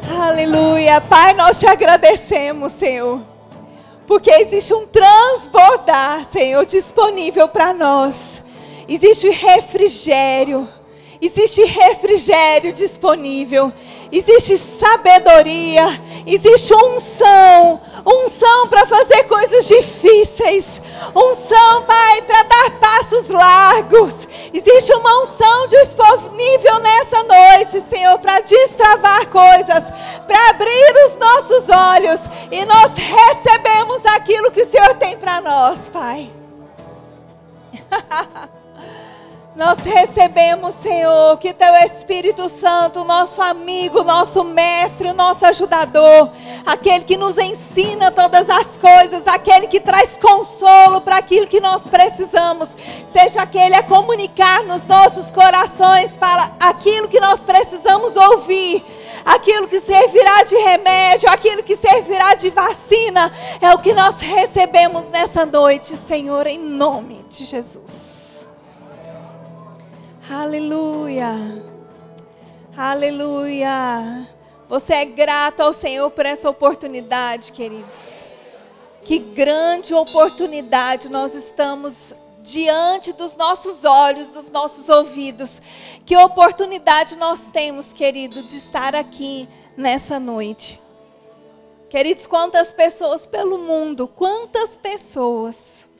Aleluia. Pai, nós te agradecemos, Senhor, porque existe um transbordar, Senhor, disponível para nós. Existe refrigério disponível. Existe sabedoria, existe unção para fazer coisas difíceis, unção, Pai, para dar passos largos. Existe uma unção disponível nessa noite, Senhor, para destravar coisas, para abrir os nossos olhos, e nós recebemos aquilo que o Senhor tem para nós, Pai. Nós recebemos, Senhor, que Teu Espírito Santo, nosso amigo, nosso mestre, o nosso ajudador, aquele que nos ensina todas as coisas, aquele que traz consolo para aquilo que nós precisamos, seja aquele a comunicar nos nossos corações para aquilo que nós precisamos ouvir, aquilo que servirá de remédio, aquilo que servirá de vacina, é o que nós recebemos nessa noite, Senhor, em nome de Jesus. Aleluia, aleluia. Você é grato ao Senhor por essa oportunidade, queridos. Que grande oportunidade nós estamos diante dos nossos olhos, dos nossos ouvidos. Que oportunidade nós temos, querido, de estar aqui nessa noite. Queridos, quantas pessoas pelo mundo, quantas pessoas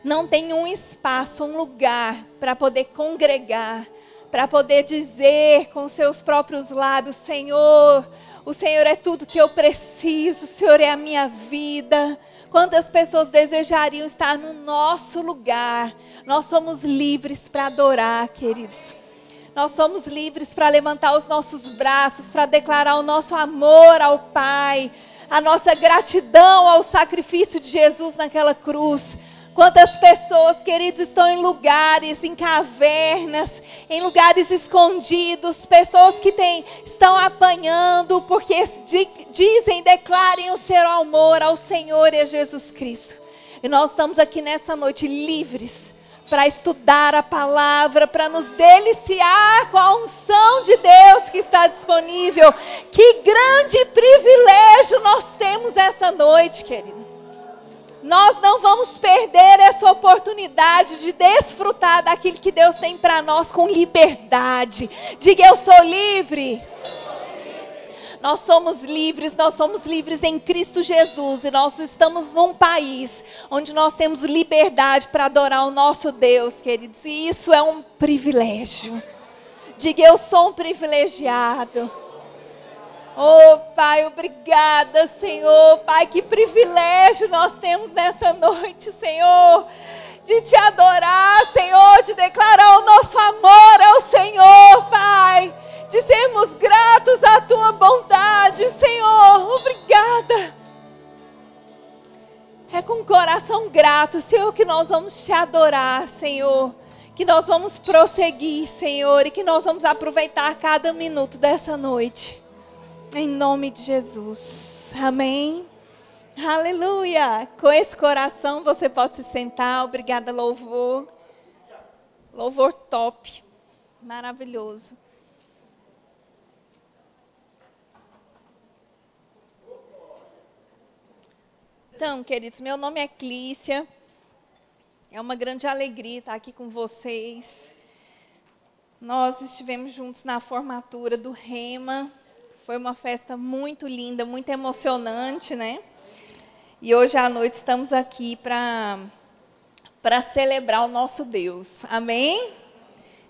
não tem um espaço, um lugar para poder congregar, para poder dizer com seus próprios lábios: Senhor, o Senhor é tudo que eu preciso, o Senhor é a minha vida. Quantas pessoas desejariam estar no nosso lugar? Nós somos livres para adorar, queridos. Nós somos livres para levantar os nossos braços, para declarar o nosso amor ao Pai, a nossa gratidão ao sacrifício de Jesus naquela cruz. Quantas pessoas, queridos, estão em lugares, em cavernas, em lugares escondidos, pessoas que estão apanhando porque dizem, declarem o seu amor ao Senhor e a Jesus Cristo. E nós estamos aqui nessa noite livres para estudar a palavra, para nos deliciar com a unção de Deus que está disponível. Que grande privilégio nós temos essa noite, querido. Nós não vamos perder essa oportunidade de desfrutar daquilo que Deus tem para nós com liberdade. Diga: eu sou livre. Nós somos livres em Cristo Jesus. E nós estamos num país onde nós temos liberdade para adorar o nosso Deus, queridos. E isso é um privilégio. Diga: eu sou um privilegiado. Oh, Pai, obrigada, Senhor. Pai, que privilégio nós temos nessa noite, Senhor, de Te adorar, Senhor, de declarar o nosso amor ao Senhor, Pai, de sermos gratos à Tua bondade, Senhor. Obrigada. É com o coração grato, Senhor, que nós vamos Te adorar, Senhor, que nós vamos prosseguir, Senhor, e que nós vamos aproveitar cada minuto dessa noite. Em nome de Jesus. Amém. Aleluia. Com esse coração você pode se sentar. Obrigada, louvor. Louvor top. Maravilhoso. Então, queridos, meu nome é Clícia. É uma grande alegria estar aqui com vocês. Nós estivemos juntos na formatura do Rema. Foi uma festa muito linda, muito emocionante, né? E hoje à noite estamos aqui para celebrar o nosso Deus. Amém?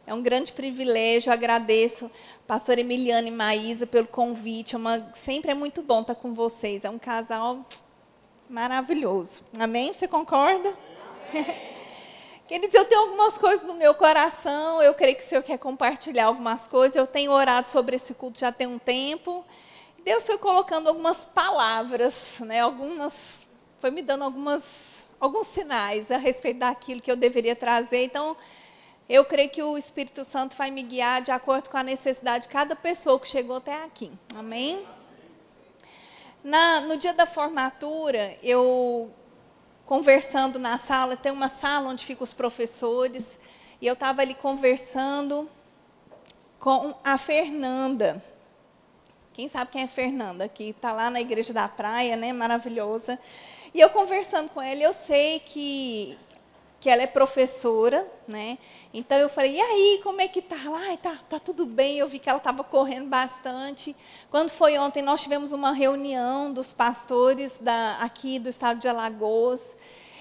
É um grande privilégio. Agradeço a pastora Emiliana e Maísa pelo convite. Sempre é muito bom estar com vocês. É um casal maravilhoso. Amém? Você concorda? Amém. Queridos, eu tenho algumas coisas no meu coração, eu creio que o Senhor quer compartilhar algumas coisas. Eu tenho orado sobre esse culto já tem um tempo. Deus foi colocando algumas palavras, né? Foi me dando alguns sinais a respeito daquilo que eu deveria trazer. Então, eu creio que o Espírito Santo vai me guiar de acordo com a necessidade de cada pessoa que chegou até aqui. Amém? No dia da formatura, eu conversando na sala, tem uma sala onde ficam os professores, e eu estava ali conversando com a Fernanda. Quem sabe quem é Fernanda, que está lá na Igreja da Praia, né, maravilhosa. E eu conversando com ela, eu sei que ela é professora, né? Então eu falei, e aí, como é que tá? Ai, tá tudo bem. Eu vi que ela estava correndo bastante. Quando foi ontem, nós tivemos uma reunião dos pastores aqui do estado de Alagoas.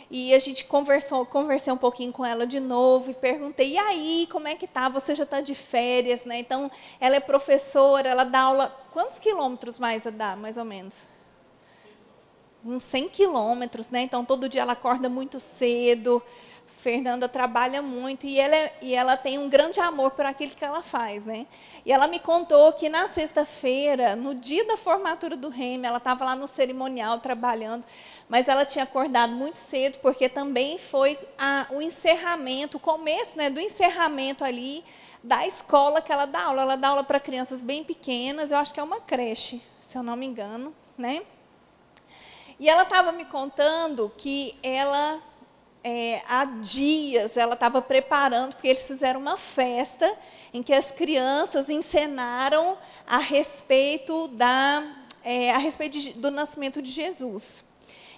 E a gente conversei um pouquinho com ela de novo e perguntei, e aí, como é que tá? Você já está de férias, né? Então, ela é professora, ela dá aula. Quantos quilômetros mais dá, mais ou menos? Uns 100 quilômetros, né? Então, todo dia ela acorda muito cedo. Fernanda trabalha muito e ela tem um grande amor por aquilo que ela faz, né? E ela me contou que na sexta-feira, no dia da formatura do Remy, ela estava lá no cerimonial trabalhando, mas ela tinha acordado muito cedo, porque também foi o encerramento, o começo, né, do encerramento ali da escola que ela dá aula. Ela dá aula para crianças bem pequenas, eu acho que é uma creche, se eu não me engano, né? E ela estava me contando que ela... há dias ela estava preparando, porque eles fizeram uma festa em que as crianças encenaram a respeito do nascimento de Jesus.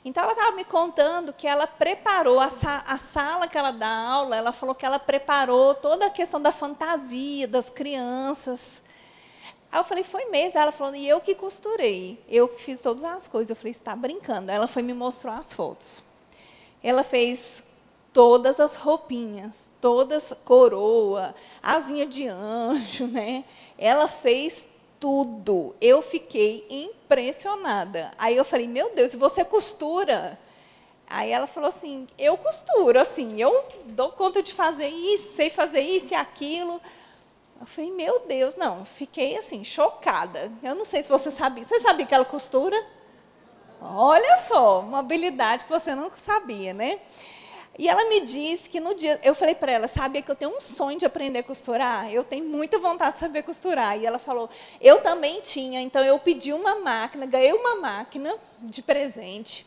Então, ela estava me contando que ela preparou a sala que ela dá aula, ela falou que ela preparou toda a questão da fantasia das crianças. Aí eu falei, foi mesmo? Ela falou, e eu que costurei, eu que fiz todas as coisas. Eu falei, você está brincando? Ela foi me mostrar as fotos. Ela fez todas as roupinhas, todas coroa, asinha de anjo, né? Ela fez tudo. Eu fiquei impressionada. Aí eu falei, meu Deus, e você costura? Aí ela falou assim, eu costuro, assim, eu dou conta de fazer isso, sei fazer isso e aquilo. Eu falei, meu Deus, não, fiquei assim, chocada. Eu não sei se você sabia. Você sabia que ela costura? Olha só, uma habilidade que você não sabia, né? E ela me disse que no dia... Eu falei para ela, sabia que eu tenho um sonho de aprender a costurar? Eu tenho muita vontade de saber costurar. E ela falou, eu também tinha. Então, eu pedi uma máquina, ganhei uma máquina de presente.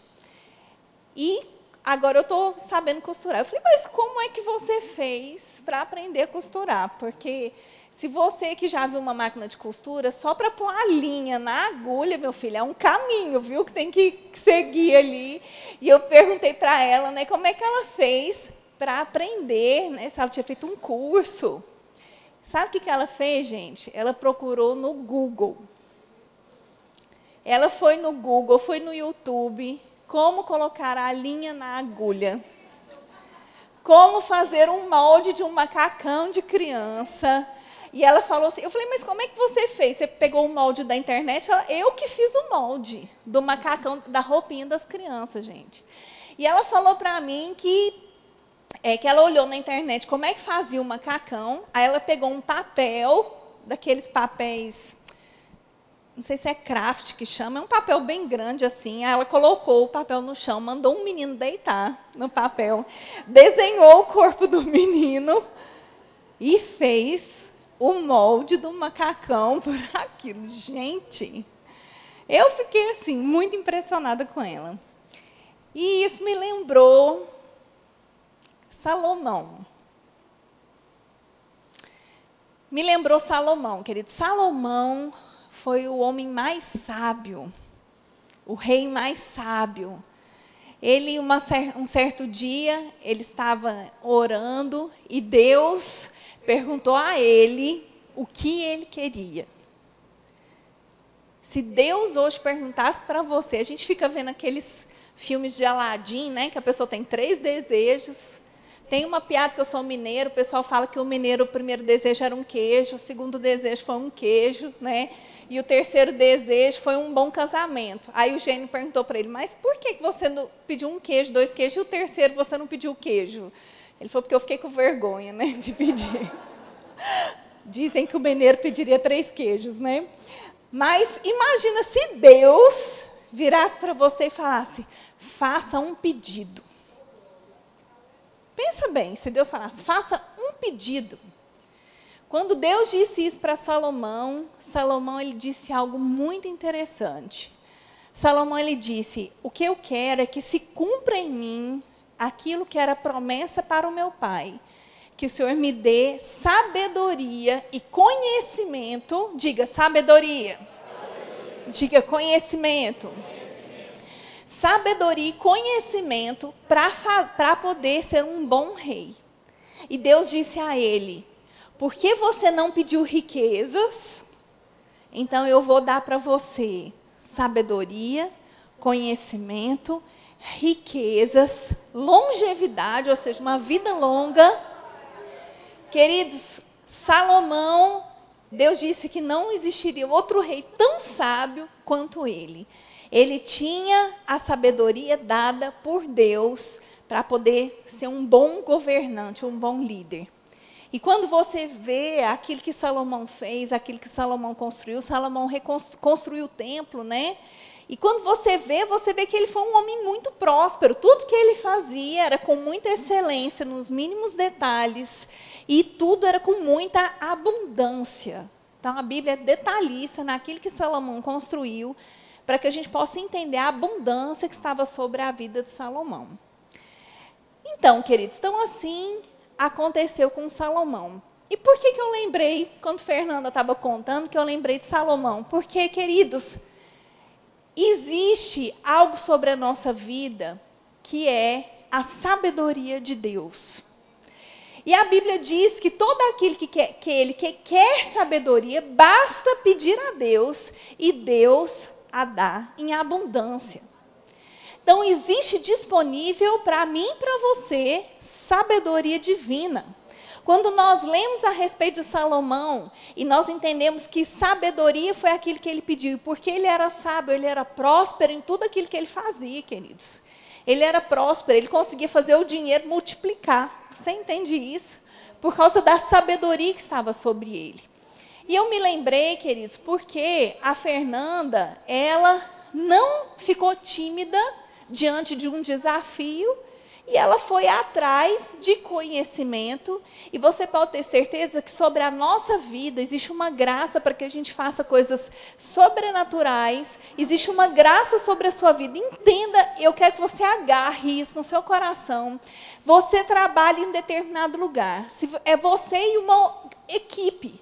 E agora eu estou sabendo costurar. Eu falei, mas como é que você fez para aprender a costurar? Porque... se você que já viu uma máquina de costura, só para pôr a linha na agulha, meu filho, é um caminho, viu, que tem que seguir ali. E eu perguntei para ela, né, como é que ela fez para aprender, né, se ela tinha feito um curso. Sabe o que ela fez, gente? Ela procurou no Google. Ela foi no Google, foi no YouTube, como colocar a linha na agulha. Como fazer um molde de um macacão de criança. E ela falou assim, eu falei, mas como é que você fez? Você pegou o molde da internet? Eu que fiz o molde do macacão, da roupinha das crianças, gente. E ela falou para mim que ela olhou na internet como é que fazia o macacão, aí ela pegou um papel, daqueles papéis, não sei se é craft que chama, é um papel bem grande assim, aí ela colocou o papel no chão, mandou um menino deitar no papel, desenhou o corpo do menino e fez o molde do macacão por aquilo. Gente, eu fiquei assim, muito impressionada com ela. E isso me lembrou Salomão. Me lembrou Salomão, querido. Salomão foi o homem mais sábio, o rei mais sábio. Ele, um certo dia, ele estava orando e Deus perguntou a ele o que ele queria. Se Deus hoje perguntasse para você, a gente fica vendo aqueles filmes de Aladim, né, que a pessoa tem 3 desejos. Tem uma piada que eu sou mineiro, o pessoal fala que o mineiro, o primeiro desejo era um queijo, o segundo desejo foi um queijo, né? E o terceiro desejo foi um bom casamento. Aí o gênio perguntou para ele, mas por que você não pediu um queijo, 2 queijos, e o terceiro você não pediu queijo? Ele falou, porque eu fiquei com vergonha, né, de pedir. Dizem que o mineiro pediria 3 queijos, né? Mas imagina se Deus virasse para você e falasse, faça um pedido. Pensa bem, se Deus falasse, faça um pedido. Quando Deus disse isso para Salomão, ele disse algo muito interessante. Salomão, ele disse, o que eu quero é que se cumpra em mim aquilo que era promessa para o meu pai. Que o Senhor me dê sabedoria e conhecimento, diga sabedoria Diga conhecimento. Sabedoria e conhecimento para poder ser um bom rei. E Deus disse a ele: por que você não pediu riquezas? Então eu vou dar para você sabedoria, conhecimento, riquezas, longevidade, ou seja, uma vida longa. Queridos, Salomão, Deus disse que não existiria outro rei tão sábio quanto ele. Ele tinha a sabedoria dada por Deus para poder ser um bom governante, um bom líder. E quando você vê aquilo que Salomão fez, aquilo que Salomão reconstruiu o templo, né? E quando você vê que ele foi um homem muito próspero. Tudo que ele fazia era com muita excelência, nos mínimos detalhes, e tudo era com muita abundância. Então, a Bíblia é detalhista naquilo que Salomão construiu, para que a gente possa entender a abundância que estava sobre a vida de Salomão. Então, queridos, então assim aconteceu com Salomão. E por que eu lembrei, quando Fernanda estava contando, que eu lembrei de Salomão? Porque, queridos, existe algo sobre a nossa vida que é a sabedoria de Deus. E a Bíblia diz que todo aquele que quer sabedoria, basta pedir a Deus, e Deus a dá em abundância. Então, existe disponível para mim e para você sabedoria divina. Quando nós lemos a respeito de Salomão e nós entendemos que sabedoria foi aquilo que ele pediu, porque ele era sábio, ele era próspero em tudo aquilo que ele fazia, queridos. Ele era próspero, ele conseguia fazer o dinheiro multiplicar. Você entende isso? Por causa da sabedoria que estava sobre ele. E eu me lembrei, queridos, porque a Fernanda, ela não ficou tímida diante de um desafio, e ela foi atrás de conhecimento. E você pode ter certeza que sobre a nossa vida existe uma graça para que a gente faça coisas sobrenaturais. Existe uma graça sobre a sua vida. Entenda, eu quero que você agarre isso no seu coração. Você trabalha em um determinado lugar. É você e uma equipe.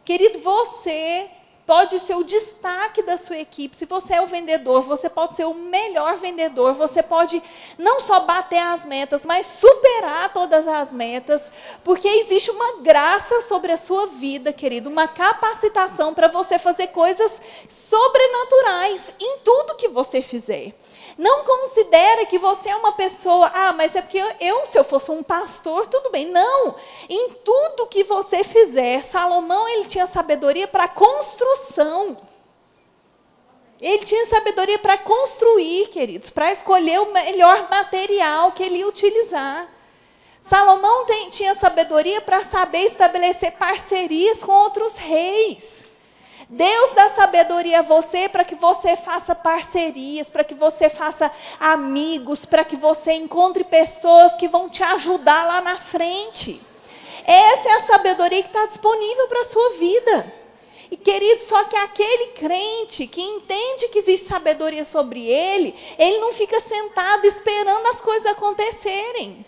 Querido, você pode ser o destaque da sua equipe. Se você é o vendedor, você pode ser o melhor vendedor. Você pode não só bater as metas, mas superar todas as metas. Porque existe uma graça sobre a sua vida, querido. Uma capacitação para você fazer coisas sobrenaturais em tudo que você fizer. Não considere que você é uma pessoa, mas é porque se eu fosse um pastor, tudo bem. Não, em tudo que você fizer, Salomão, ele tinha sabedoria para construção. Ele tinha sabedoria para construir, queridos, para escolher o melhor material que ele ia utilizar. Salomão tinha sabedoria para saber estabelecer parcerias com outros reis. Deus dá sabedoria a você para que você faça parcerias, para que você faça amigos, para que você encontre pessoas que vão te ajudar lá na frente. Essa é a sabedoria que está disponível para a sua vida. E, querido, só que aquele crente que entende que existe sabedoria sobre ele não fica sentado esperando as coisas acontecerem.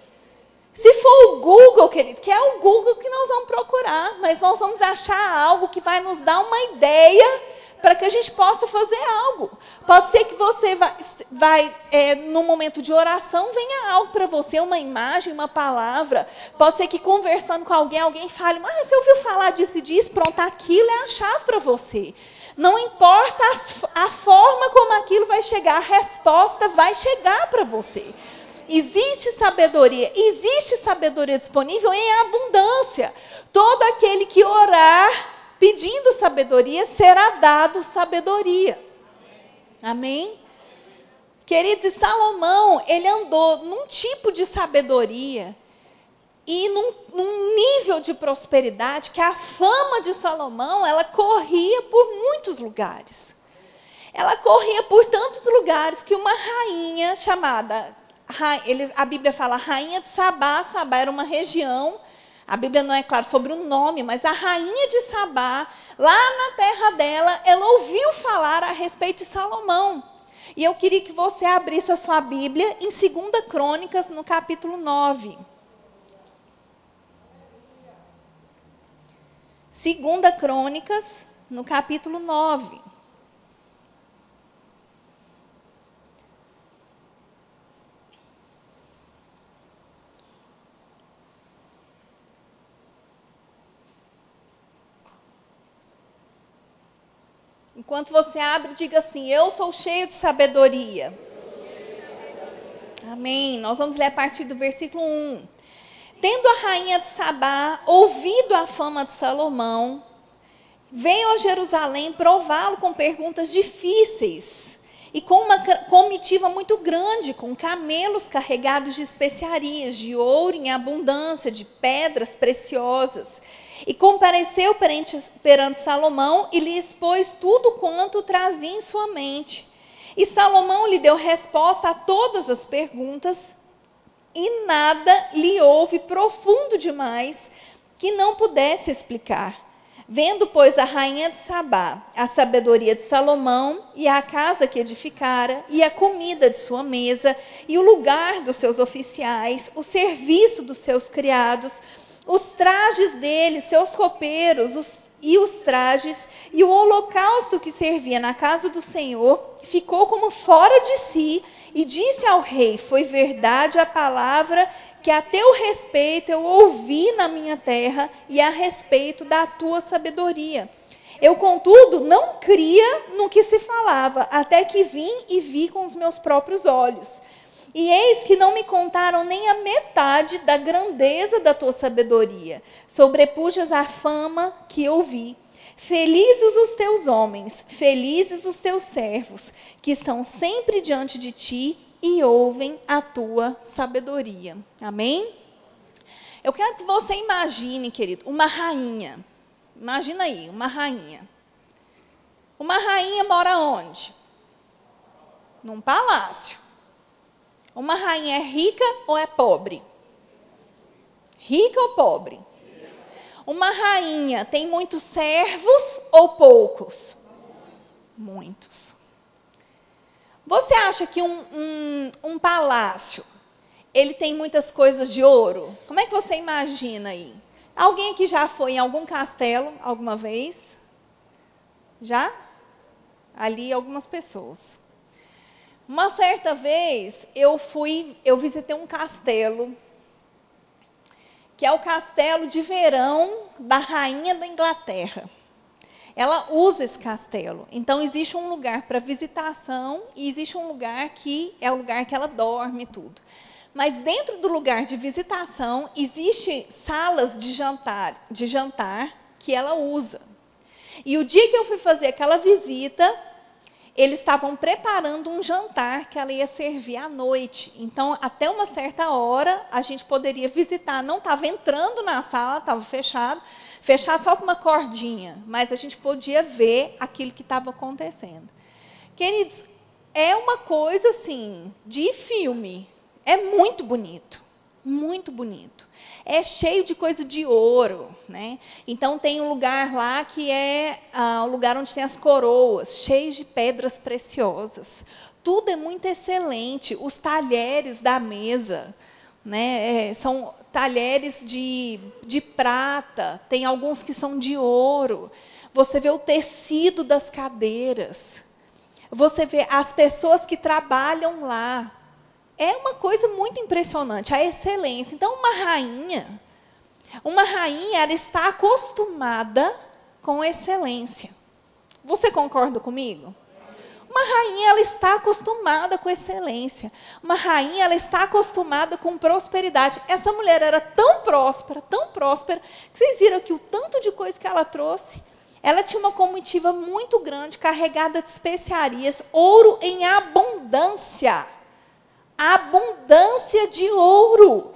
Se for o Google, querido, que é o Google que nós vamos procurar, mas nós vamos achar algo que vai nos dar uma ideia para que a gente possa fazer algo. Pode ser que você no momento de oração, venha algo para você, uma imagem, uma palavra. Pode ser que conversando com alguém fale, você ouviu falar disso e disso? Pronto, aquilo é a chave para você. Não importa a forma como aquilo vai chegar, a resposta vai chegar para você. Existe sabedoria disponível em abundância. Todo aquele que orar pedindo sabedoria, será dado sabedoria. Amém? Queridos, e Salomão, ele andou num tipo de sabedoria e num nível de prosperidade que a fama de Salomão, ela corria por muitos lugares. Ela corria por tantos lugares que uma rainha chamada... a Bíblia fala rainha de Sabá. Sabá era uma região, a Bíblia não é clara sobre o nome, mas a rainha de Sabá, lá na terra dela, ela ouviu falar a respeito de Salomão. E eu queria que você abrisse a sua Bíblia em 2 Crônicas, no capítulo 9. 2 Crônicas, no capítulo 9. Enquanto você abre, diga assim: eu sou cheio de sabedoria. Amém. Nós vamos ler a partir do versículo 1. Tendo a rainha de Sabá ouvido a fama de Salomão, veio a Jerusalém prová-lo com perguntas difíceis e com uma comitiva muito grande, com camelos carregados de especiarias, de ouro em abundância, de pedras preciosas. E compareceu perante Salomão e lhe expôs tudo quanto trazia em sua mente. E Salomão lhe deu resposta a todas as perguntas, e nada lhe houve profundo demais que não pudesse explicar. Vendo, pois, a rainha de Sabá a sabedoria de Salomão, e a casa que edificara, e a comida de sua mesa, e o lugar dos seus oficiais, o serviço dos seus criados, os trajes dele, seus copeiros, os trajes, e o holocausto que servia na casa do Senhor, ficou como fora de si, e disse ao rei: foi verdade a palavra que a teu respeito eu ouvi na minha terra, e a respeito da tua sabedoria. Eu, contudo, não cria no que se falava, até que vim e vi com os meus próprios olhos. E eis que não me contaram nem a metade da grandeza da tua sabedoria. Sobrepujas a fama que eu vi. Felizes os teus homens, felizes os teus servos, que estão sempre diante de ti e ouvem a tua sabedoria. Amém? Eu quero que você imagine, querido, uma rainha. Imagina aí, uma rainha. Uma rainha mora onde? Num palácio. Uma rainha é rica ou é pobre? Rica ou pobre? Uma rainha tem muitos servos ou poucos? Muitos. Você acha que um palácio, ele tem muitas coisas de ouro? Como é que você imagina aí? Alguém aqui já foi em algum castelo alguma vez? Já? Ali algumas pessoas. Uma certa vez eu visitei um castelo, que é o castelo de verão da rainha da Inglaterra. Ela usa esse castelo. Então, existe um lugar para visitação e existe um lugar que é o lugar que ela dorme e tudo. Mas dentro do lugar de visitação, existem salas de jantar que ela usa. E o dia que eu fui fazer aquela visita, eles estavam preparando um jantar que ela ia servir à noite. Então, até uma certa hora, a gente poderia visitar. Não estava entrando na sala, estava fechado só com uma cordinha, mas a gente podia ver aquilo que estava acontecendo. Queridos, é uma coisa assim, de filme. É muito bonito, muito bonito. É cheio de coisa de ouro, né? Então, tem um lugar lá que é o lugar onde tem as coroas, cheios de pedras preciosas. Tudo é muito excelente. Os talheres da mesa, né, são talheres de prata, tem alguns que são de ouro. Você vê o tecido das cadeiras. Você vê as pessoas que trabalham lá. É uma coisa muito impressionante, a excelência. Então, uma rainha, ela está acostumada com excelência. Você concorda comigo? Uma rainha, ela está acostumada com excelência. Uma rainha, ela está acostumada com prosperidade. Essa mulher era tão próspera, que vocês viram que o tanto de coisa que ela trouxe. Ela tinha uma comitiva muito grande, carregada de especiarias, ouro em abundância. Abundância de ouro,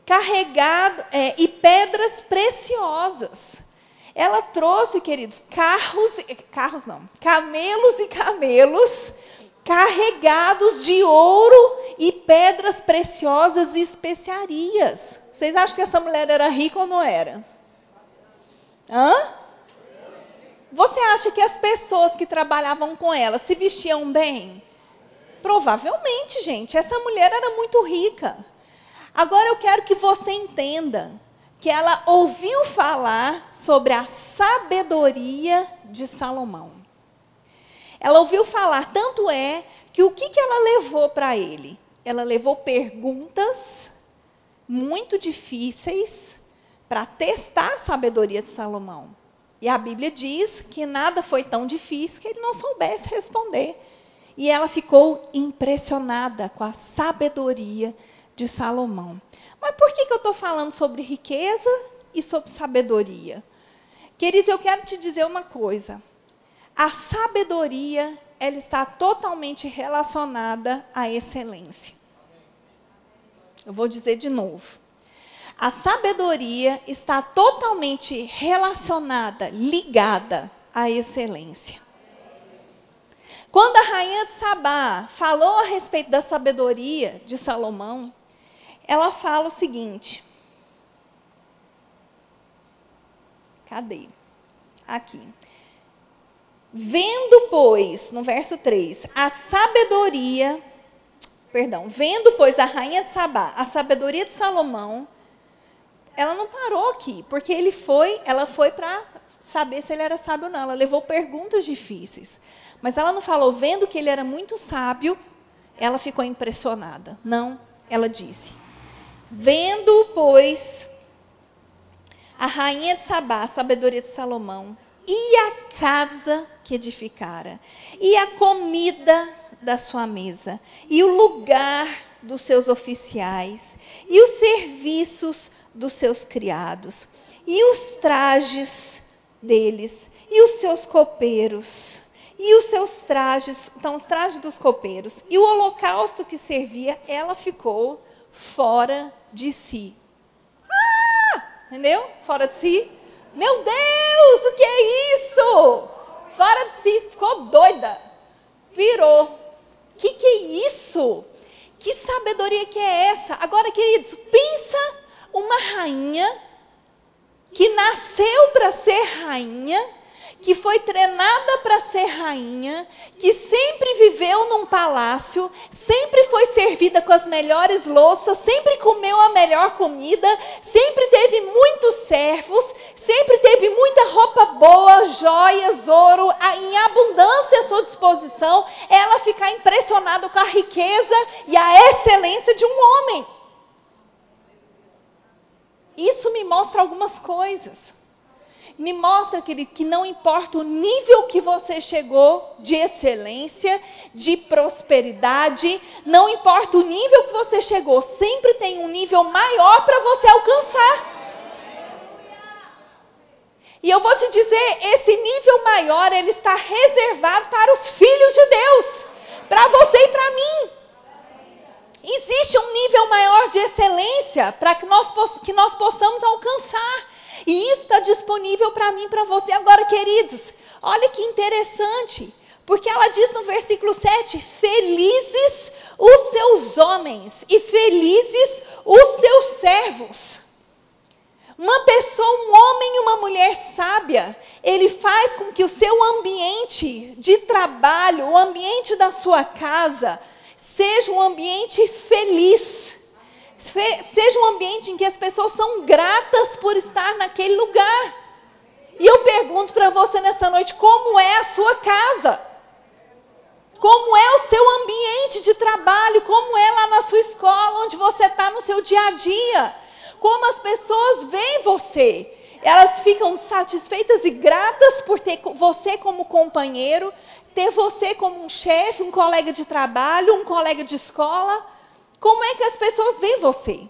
carregado, e pedras preciosas. Ela trouxe, queridos, camelos e camelos, carregados de ouro e pedras preciosas e especiarias. Vocês acham que essa mulher era rica ou não era? Hã? Você acha que as pessoas que trabalhavam com ela se vestiam bem? Provavelmente, gente, essa mulher era muito rica. Agora eu quero que você entenda que ela ouviu falar sobre a sabedoria de Salomão. Ela ouviu falar, tanto é que o que ela levou para ele? Ela levou perguntas muito difíceis para testar a sabedoria de Salomão. E a Bíblia diz que nada foi tão difícil que ele não soubesse responder. E ela ficou impressionada com a sabedoria de Salomão. Mas por que eu estou falando sobre riqueza e sobre sabedoria? Queridos, eu quero te dizer uma coisa. A sabedoria, ela está totalmente relacionada à excelência. Eu vou dizer de novo. A sabedoria está totalmente relacionada, ligada à excelência. Quando a rainha de Sabá falou a respeito da sabedoria de Salomão, ela fala o seguinte. Cadê? Aqui. Vendo, pois, no verso 3, vendo, pois, a rainha de Sabá, a sabedoria de Salomão, ela não parou aqui, porque ela foi para saber se ele era sábio ou não. Ela levou perguntas difíceis. Mas ela não falou, vendo que ele era muito sábio, ela ficou impressionada. Não, ela disse, vendo, pois, a rainha de Sabá, a sabedoria de Salomão, e a casa que edificara, e a comida da sua mesa, e o lugar dos seus oficiais, e os serviços dos seus criados, e os trajes deles, e os seus copeiros, e os seus trajes, então os trajes dos copeiros, e o holocausto que servia, ela ficou fora de si. Entendeu? Fora de si. Meu Deus, o que é isso? Fora de si, ficou doida. Pirou. Que é isso? Que sabedoria que é essa? Agora, queridos, pensa uma rainha que nasceu para ser rainha, que foi treinada para ser rainha, que sempre viveu num palácio, sempre foi servida com as melhores louças, sempre comeu a melhor comida, sempre teve muitos servos, sempre teve muita roupa boa, joias, ouro, em abundância à sua disposição, ela ficar impressionada com a riqueza e a excelência de um homem. Isso me mostra algumas coisas. Me mostra, querido, que não importa o nível que você chegou de excelência, de prosperidade, não importa o nível que você chegou, sempre tem um nível maior para você alcançar. E eu vou te dizer, esse nível maior, ele está reservado para os filhos de Deus, para você e para mim. Existe um nível maior de excelência para que nós possamos alcançar. E isso está disponível para mim e para você. Agora, queridos, olha que interessante. Porque ela diz no versículo 7, felizes os seus homens e felizes os seus servos. Uma pessoa, um homem e uma mulher sábia, ele faz com que o seu ambiente de trabalho, o ambiente da sua casa, seja um ambiente feliz. Seja um ambiente em que as pessoas são gratas por estar naquele lugar. E eu pergunto para você nessa noite, como é a sua casa? Como é o seu ambiente de trabalho? Como é lá na sua escola, onde você está no seu dia a dia? Como as pessoas veem você? Elas ficam satisfeitas e gratas por ter você como companheiro, ter você como um chefe, um colega de trabalho, um colega de escola. Como é que as pessoas veem você?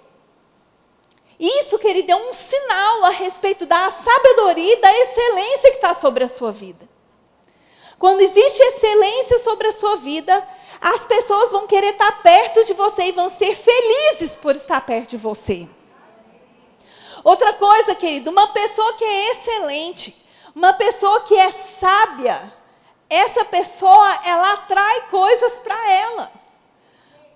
Isso, querido, é um sinal a respeito da sabedoria e da excelência que está sobre a sua vida. Quando existe excelência sobre a sua vida, as pessoas vão querer estar perto de você e vão ser felizes por estar perto de você. Outra coisa, querido, uma pessoa que é excelente, uma pessoa que é sábia, essa pessoa, ela atrai coisas para ela.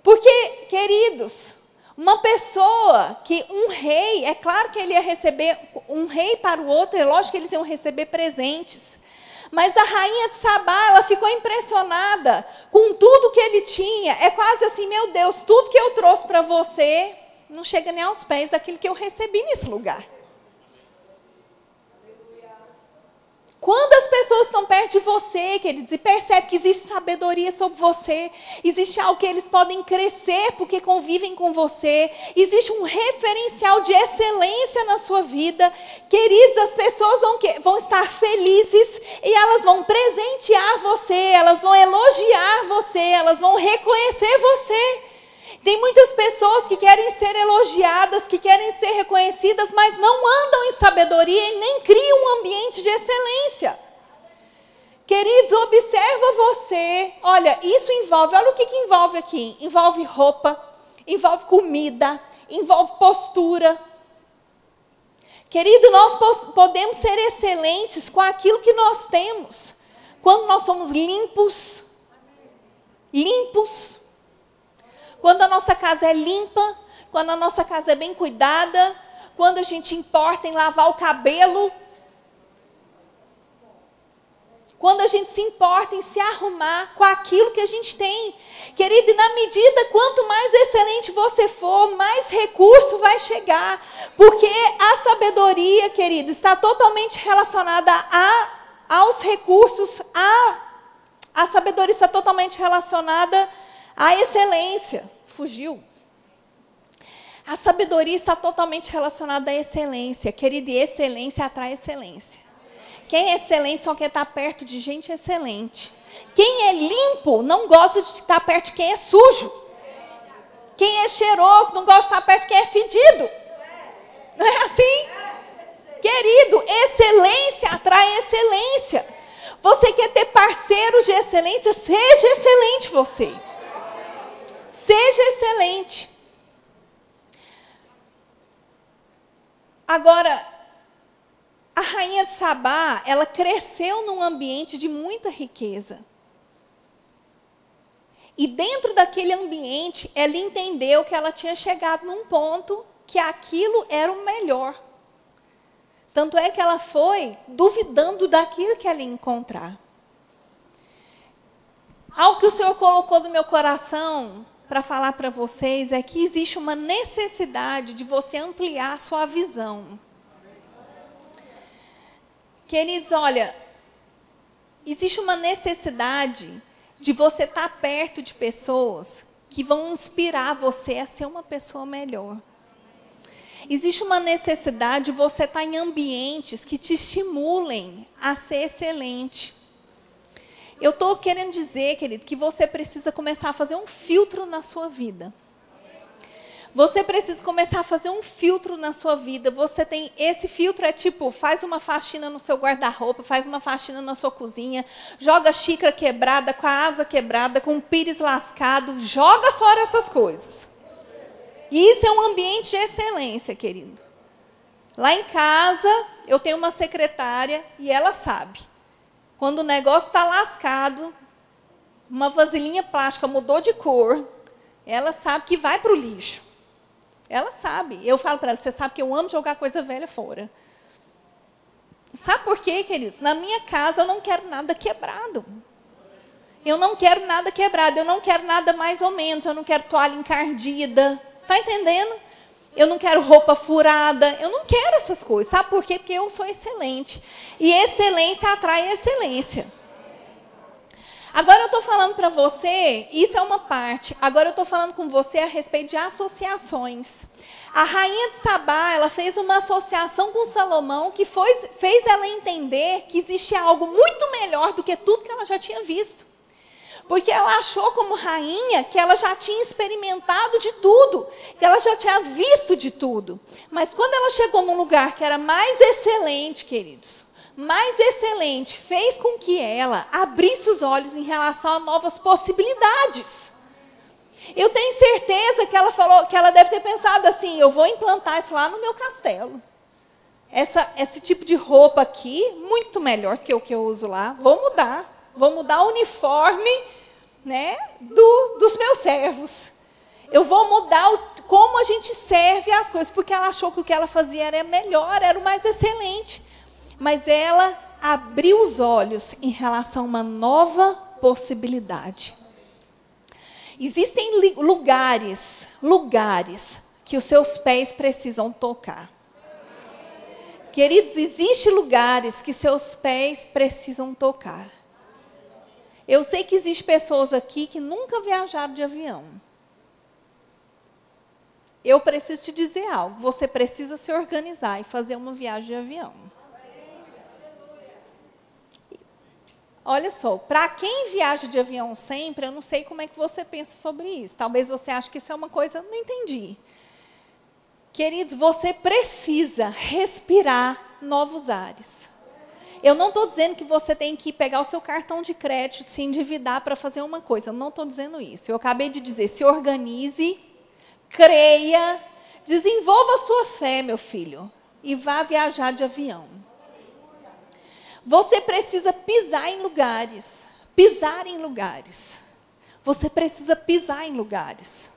Porque, queridos, uma pessoa que um rei, é claro que ele ia receber, um rei para o outro, é lógico que eles iam receber presentes. Mas a rainha de Sabá, ela ficou impressionada com tudo que ele tinha. É quase assim, meu Deus, tudo que eu trouxe para você não chega nem aos pés daquilo que eu recebi nesse lugar. Quando as pessoas estão perto de você, queridos, e percebem que existe sabedoria sobre você, existe algo que eles podem crescer porque convivem com você, existe um referencial de excelência na sua vida, queridos, as pessoas vão estar felizes e elas vão presentear você, elas vão elogiar você, elas vão reconhecer você. Tem muitas pessoas que querem ser elogiadas, que querem ser reconhecidas, mas não andam em sabedoria e nem criam um ambiente de excelência. Queridos, observa você. Olha, isso envolve, olha o que envolve aqui. Envolve roupa, envolve comida, envolve postura. Querido, nós podemos ser excelentes com aquilo que nós temos. Quando nós somos limpos. Quando a nossa casa é limpa, quando a nossa casa é bem cuidada, quando a gente importa em lavar o cabelo, quando a gente se importa em se arrumar com aquilo que a gente tem. Querido, e na medida quanto mais excelente você for, mais recurso vai chegar. Porque a sabedoria, querido, está totalmente relacionada aos recursos, a sabedoria está totalmente relacionada à excelência. Fugiu. A sabedoria está totalmente relacionada à excelência. Querido, e excelência atrai excelência. Quem é excelente só quer estar perto de gente excelente. Quem é limpo não gosta de estar perto de quem é sujo. Quem é cheiroso não gosta de estar perto de quem é fedido. Não é assim? Querido, excelência atrai excelência. Você quer ter parceiros de excelência? Seja excelente você. Seja excelente. Agora, a rainha de Sabá, ela cresceu num ambiente de muita riqueza. E dentro daquele ambiente, ela entendeu que ela tinha chegado num ponto que aquilo era o melhor. Tanto é que ela foi duvidando daquilo que ela ia encontrar. Algo que o Senhor colocou no meu coração para falar para vocês é que existe uma necessidade de você ampliar a sua visão. Queridos, olha, existe uma necessidade de você estar perto de pessoas que vão inspirar você a ser uma pessoa melhor. Existe uma necessidade de você estar em ambientes que te estimulem a ser excelente. Eu estou querendo dizer, querido, que você precisa começar a fazer um filtro na sua vida. Você precisa começar a fazer um filtro na sua vida. Você tem, esse filtro é tipo, faz uma faxina no seu guarda-roupa, faz uma faxina na sua cozinha, joga xícara quebrada, com a asa quebrada, com o pires lascado, joga fora essas coisas. E isso é um ambiente de excelência, querido. Lá em casa, eu tenho uma secretária e ela sabe. Quando o negócio está lascado, uma vasilhinha plástica mudou de cor, ela sabe que vai para o lixo. Ela sabe. Eu falo para ela, você sabe que eu amo jogar coisa velha fora. Sabe por quê, queridos? Na minha casa eu não quero nada quebrado. Eu não quero nada quebrado, eu não quero nada mais ou menos, eu não quero toalha encardida. Está entendendo? Eu não quero roupa furada, eu não quero essas coisas. Sabe por quê? Porque eu sou excelente. E excelência atrai excelência. Agora eu estou falando para você, isso é uma parte. Agora eu estou falando com você a respeito de associações. A rainha de Sabá, ela fez uma associação com Salomão que fez ela entender que existia algo muito melhor do que tudo que ela já tinha visto. Porque ela achou como rainha que ela já tinha experimentado de tudo, que ela já tinha visto de tudo. Mas quando ela chegou num lugar que era mais excelente, queridos, mais excelente, fez com que ela abrisse os olhos em relação a novas possibilidades. Eu tenho certeza que ela falou, que ela deve ter pensado assim, eu vou implantar isso lá no meu castelo. Esse tipo de roupa aqui, muito melhor que o que eu uso lá, vou mudar o uniforme, né, dos meus servos. Eu vou mudar como a gente serve as coisas, porque ela achou que o que ela fazia era melhor, era o mais excelente. Mas ela abriu os olhos em relação a uma nova possibilidade. Existem lugares que os seus pés precisam tocar. Queridos, existem lugares que seus pés precisam tocar. Eu sei que existem pessoas aqui que nunca viajaram de avião. Eu preciso te dizer algo. Você precisa se organizar e fazer uma viagem de avião. Olha só, para quem viaja de avião sempre, eu não sei como é que você pensa sobre isso. Talvez você ache que isso é uma coisa, não entendi. Queridos, você precisa respirar novos ares. Eu não estou dizendo que você tem que pegar o seu cartão de crédito, se endividar para fazer uma coisa. Eu não estou dizendo isso. Eu acabei de dizer, se organize, creia, desenvolva a sua fé, meu filho, e vá viajar de avião. Você precisa pisar em lugares. Pisar em lugares. Você precisa pisar em lugares.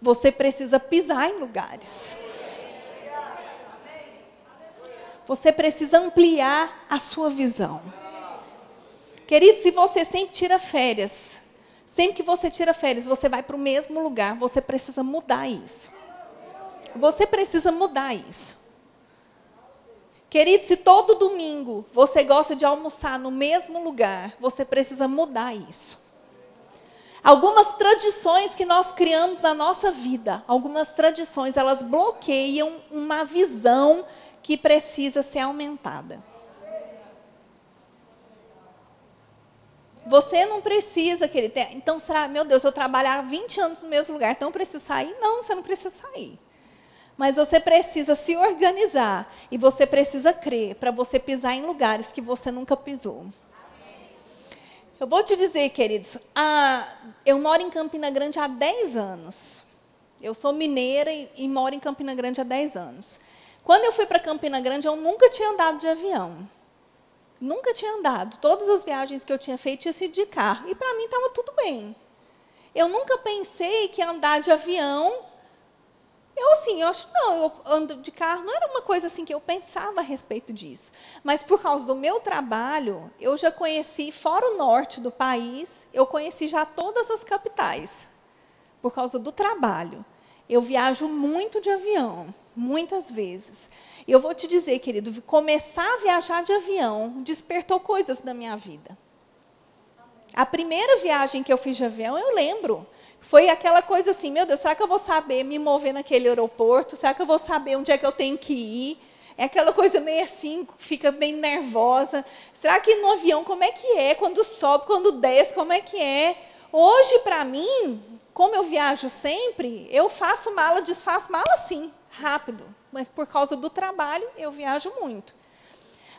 Você precisa pisar em lugares. Você precisa ampliar a sua visão. Querido, se você sempre tira férias, sempre que você tira férias, você vai para o mesmo lugar, você precisa mudar isso. Você precisa mudar isso. Querido, se todo domingo você gosta de almoçar no mesmo lugar, você precisa mudar isso. Algumas tradições que nós criamos na nossa vida, algumas tradições, elas bloqueiam uma visão que precisa ser aumentada. Você não precisa, querido, então será, meu Deus, eu trabalhar 20 anos no mesmo lugar, então eu preciso sair? Não, você não precisa sair. Mas você precisa se organizar e você precisa crer para você pisar em lugares que você nunca pisou. Eu vou te dizer, queridos, eu moro em Campina Grande há 10 anos. Eu sou mineira e moro em Campina Grande há 10 anos. Quando eu fui para Campina Grande, eu nunca tinha andado de avião. Nunca tinha andado. Todas as viagens que eu tinha feito tinha sido de carro. E para mim estava tudo bem. Eu nunca pensei que andar de avião... eu ando de carro, não era uma coisa assim que eu pensava a respeito disso. Mas por causa do meu trabalho, eu já conheci, fora o norte do país, eu conheci já todas as capitais. Por causa do trabalho. Eu viajo muito de avião, muitas vezes. E eu vou te dizer, querido, começar a viajar de avião despertou coisas na minha vida. A primeira viagem que eu fiz de avião, eu lembro. Foi aquela coisa assim, meu Deus, será que eu vou saber me mover naquele aeroporto? Será que eu vou saber onde é que eu tenho que ir? É aquela coisa meio assim, fica bem nervosa. Será que no avião, como é que é? Quando sobe, quando desce, como é que é? Hoje, para mim, como eu viajo sempre, eu faço mala, desfaço mala sim, rápido. Mas por causa do trabalho, eu viajo muito.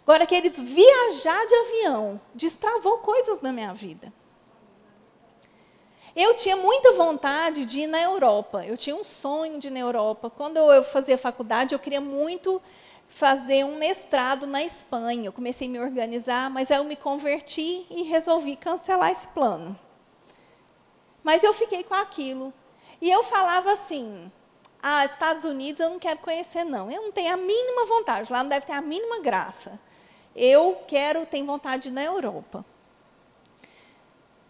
Agora, queridos, viajar de avião destravou coisas na minha vida. Eu tinha muita vontade de ir na Europa. Eu tinha um sonho de ir na Europa. Quando eu fazia faculdade, eu queria muito fazer um mestrado na Espanha. Eu comecei a me organizar, mas aí eu me converti e resolvi cancelar esse plano. Mas eu fiquei com aquilo. E eu falava assim, Estados Unidos eu não quero conhecer, não. Eu não tenho a mínima vontade, lá não deve ter a mínima graça. Tenho vontade de ir na Europa.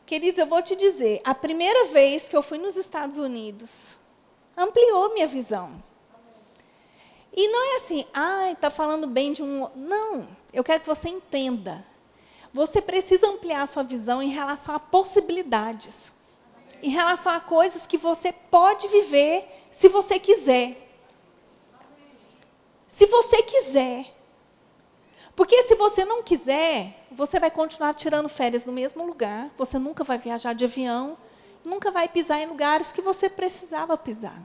Queridos, eu vou te dizer, a primeira vez que eu fui nos Estados Unidos, ampliou minha visão. E não é assim, está falando bem de um... Não, eu quero que você entenda. Você precisa ampliar a sua visão em relação a possibilidades. Em relação a coisas que você pode viver se você quiser. Se você quiser. Porque se você não quiser, você vai continuar tirando férias no mesmo lugar, você nunca vai viajar de avião, nunca vai pisar em lugares que você precisava pisar.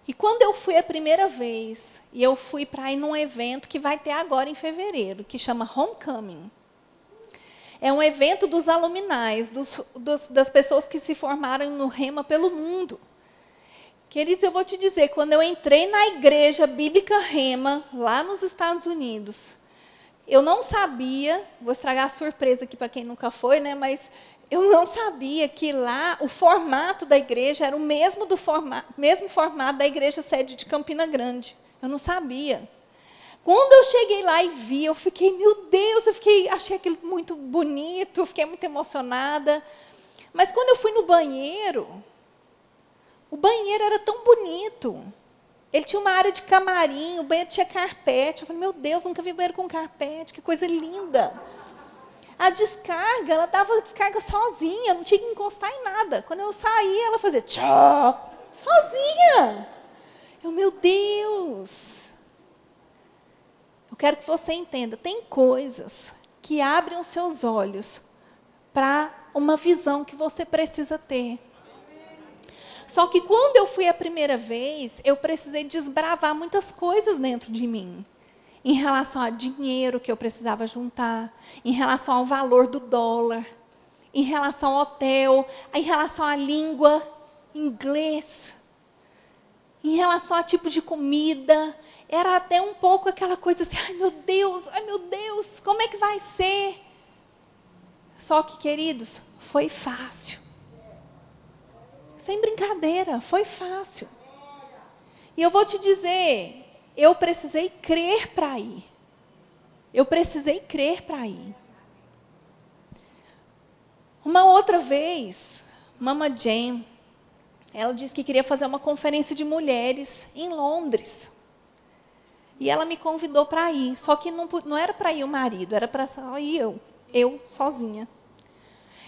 E quando eu fui a primeira vez, e eu fui para ir num evento que vai ter agora em fevereiro, que chama Homecoming. É um evento dos aluminais, das pessoas que se formaram no Rema pelo mundo. Queridos, eu vou te dizer, quando eu entrei na igreja bíblica Rema, lá nos Estados Unidos, eu não sabia, vou estragar a surpresa aqui para quem nunca foi, né? Mas eu não sabia que lá o formato da igreja era o mesmo formato da igreja sede de Campina Grande. Eu não sabia. Quando eu cheguei lá e vi, eu fiquei, meu Deus, achei aquilo muito bonito, fiquei muito emocionada. Mas quando eu fui no banheiro, o banheiro era tão bonito. Ele tinha uma área de camarim, o banheiro tinha carpete. Eu falei, meu Deus, nunca vi banheiro com carpete, que coisa linda. A descarga, ela dava descarga sozinha, não tinha que encostar em nada. Quando eu saía, ela fazia tchau, sozinha. Meu Deus. Eu quero que você entenda, tem coisas que abrem os seus olhos para uma visão que você precisa ter. Só que quando eu fui a primeira vez, eu precisei desbravar muitas coisas dentro de mim. Em relação a dinheiro que eu precisava juntar, em relação ao valor do dólar, em relação ao hotel, em relação à língua, inglês, em relação a tipo de comida. Era até um pouco aquela coisa assim, ai meu Deus, como é que vai ser? Só que, queridos, foi fácil. Sem brincadeira, foi fácil. E eu vou te dizer, eu precisei crer para ir. Eu precisei crer para ir. Uma outra vez, Mama Jane, ela disse que queria fazer uma conferência de mulheres em Londres. E ela me convidou para ir. Só que não era para ir o marido, era para só ir eu sozinha.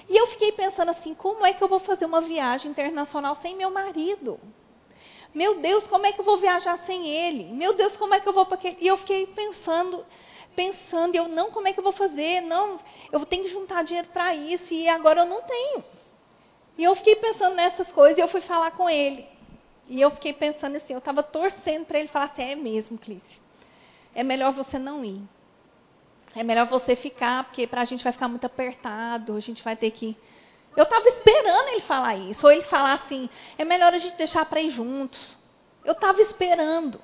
E eu fiquei pensando assim, como é que eu vou fazer uma viagem internacional sem meu marido? Meu Deus, como é que eu vou viajar sem ele? Meu Deus, como é que eu vou para aquele... E eu fiquei pensando, como é que eu vou fazer? Não, eu tenho que juntar dinheiro para isso, e agora eu não tenho. E eu fiquei pensando nessas coisas, e eu fui falar com ele. E eu fiquei pensando assim, eu estava torcendo para ele falar assim, é mesmo, Clícia, é melhor você não ir. É melhor você ficar, porque para a gente vai ficar muito apertado, a gente vai ter que... Eu estava esperando ele falar isso, ou ele falar assim, é melhor a gente deixar para ir juntos. Eu estava esperando.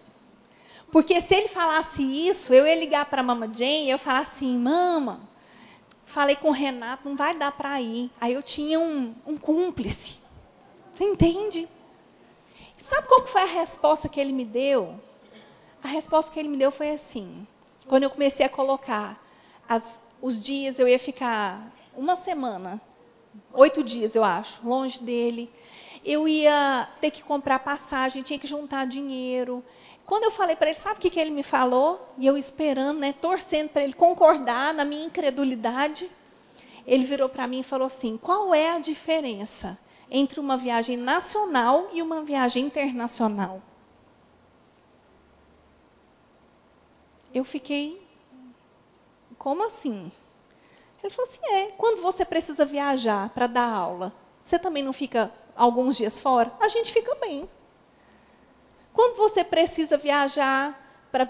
Porque se ele falasse isso, eu ia ligar para a Mama Jane e eu falar assim, Mama, falei com o Renato, não vai dar para ir. Aí eu tinha um cúmplice. Você entende? E sabe qual que foi a resposta que ele me deu? A resposta que ele me deu foi assim, quando eu comecei a colocar os dias, eu ia ficar uma semana, 8 dias, eu acho, longe dele. Eu ia ter que comprar passagem, tinha que juntar dinheiro. Quando eu falei para ele, sabe o que ele me falou? E eu esperando, né, torcendo para ele concordar na minha incredulidade. Ele virou para mim e falou assim, qual é a diferença entre uma viagem nacional e uma viagem internacional? Eu fiquei, como assim? Ele falou assim, quando você precisa viajar para dar aula, você também não fica alguns dias fora? A gente fica bem. Quando você precisa viajar para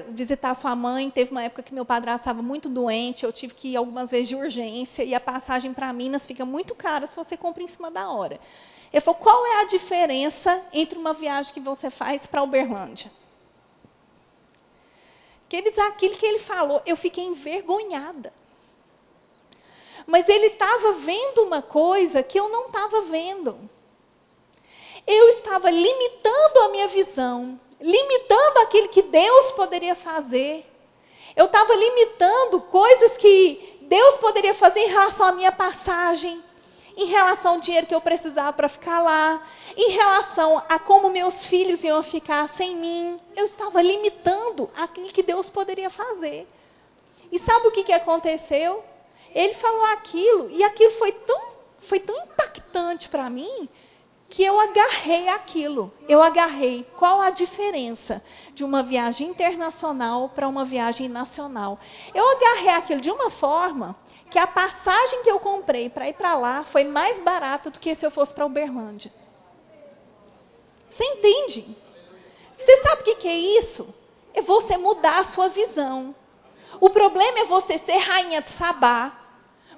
visitar sua mãe, teve uma época que meu padrasto estava muito doente, eu tive que ir algumas vezes de urgência, e a passagem para Minas fica muito cara se você compra em cima da hora. Ele falou, qual é a diferença entre uma viagem que você faz para Uberlândia? Queridos, aquilo que ele falou, eu fiquei envergonhada. Mas ele estava vendo uma coisa que eu não estava vendo. Eu estava limitando a minha visão, limitando aquilo que Deus poderia fazer. Eu estava limitando coisas que Deus poderia fazer em relação à minha passagem, em relação ao dinheiro que eu precisava para ficar lá, em relação a como meus filhos iam ficar sem mim. Eu estava limitando aquilo que Deus poderia fazer. E sabe o que aconteceu? Ele falou aquilo, e aquilo foi tão impactante para mim, que eu agarrei aquilo. Eu agarrei qual a diferença de uma viagem internacional para uma viagem nacional. Eu agarrei aquilo de uma forma que a passagem que eu comprei para ir para lá foi mais barata do que se eu fosse para Uberlândia. Você entende? Você sabe o que é isso? É você mudar a sua visão. O problema é você ser rainha de Sabá,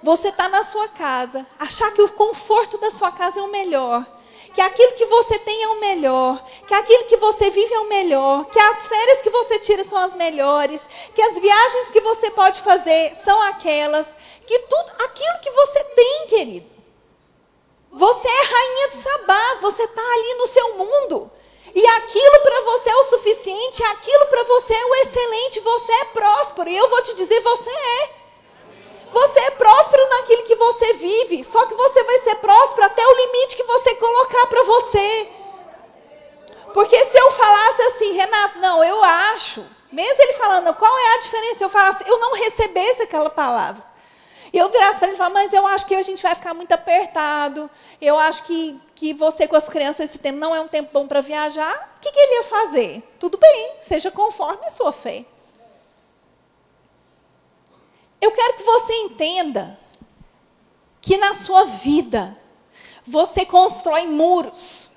você estar na sua casa, achar que o conforto da sua casa é o melhor, que aquilo que você tem é o melhor, que aquilo que você vive é o melhor, que as férias que você tira são as melhores, que as viagens que você pode fazer são aquelas, que tudo aquilo que você tem, querido. Você é rainha de Sabá, você está ali no seu mundo. E aquilo para você é o suficiente, aquilo para você é o excelente, você é próspero. E eu vou te dizer, você é. Você é próspero naquilo que você vive, só que você vai ser próspero até o limite que você colocar para você. Porque se eu falar falasse assim, Renato, não, eu acho, mesmo ele falando, qual é a diferença? Eu falasse, eu não recebesse aquela palavra. E eu virasse para ele e falasse, mas eu acho que a gente vai ficar muito apertado, eu acho que você com as crianças, esse tempo não é um tempo bom para viajar. O que ele ia fazer? Tudo bem, seja conforme a sua fé. Eu quero que você entenda que na sua vida, você constrói muros.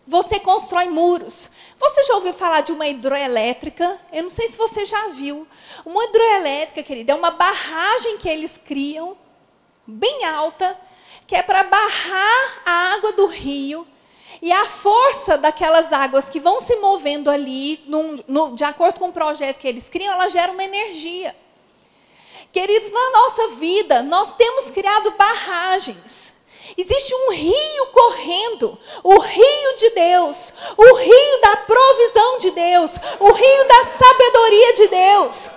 Você constrói muros. Você já ouviu falar de uma hidroelétrica? Eu não sei se você já viu. Uma hidroelétrica, querida, é uma barragem que eles criam, bem alta, que é para barrar a água do rio. E a força daquelas águas que vão se movendo ali, de acordo com o projeto que eles criam, ela gera uma energia. Queridos, na nossa vida, nós temos criado barragens. Existe um rio correndo, o rio de Deus, o rio da provisão de Deus, o rio da sabedoria de Deus.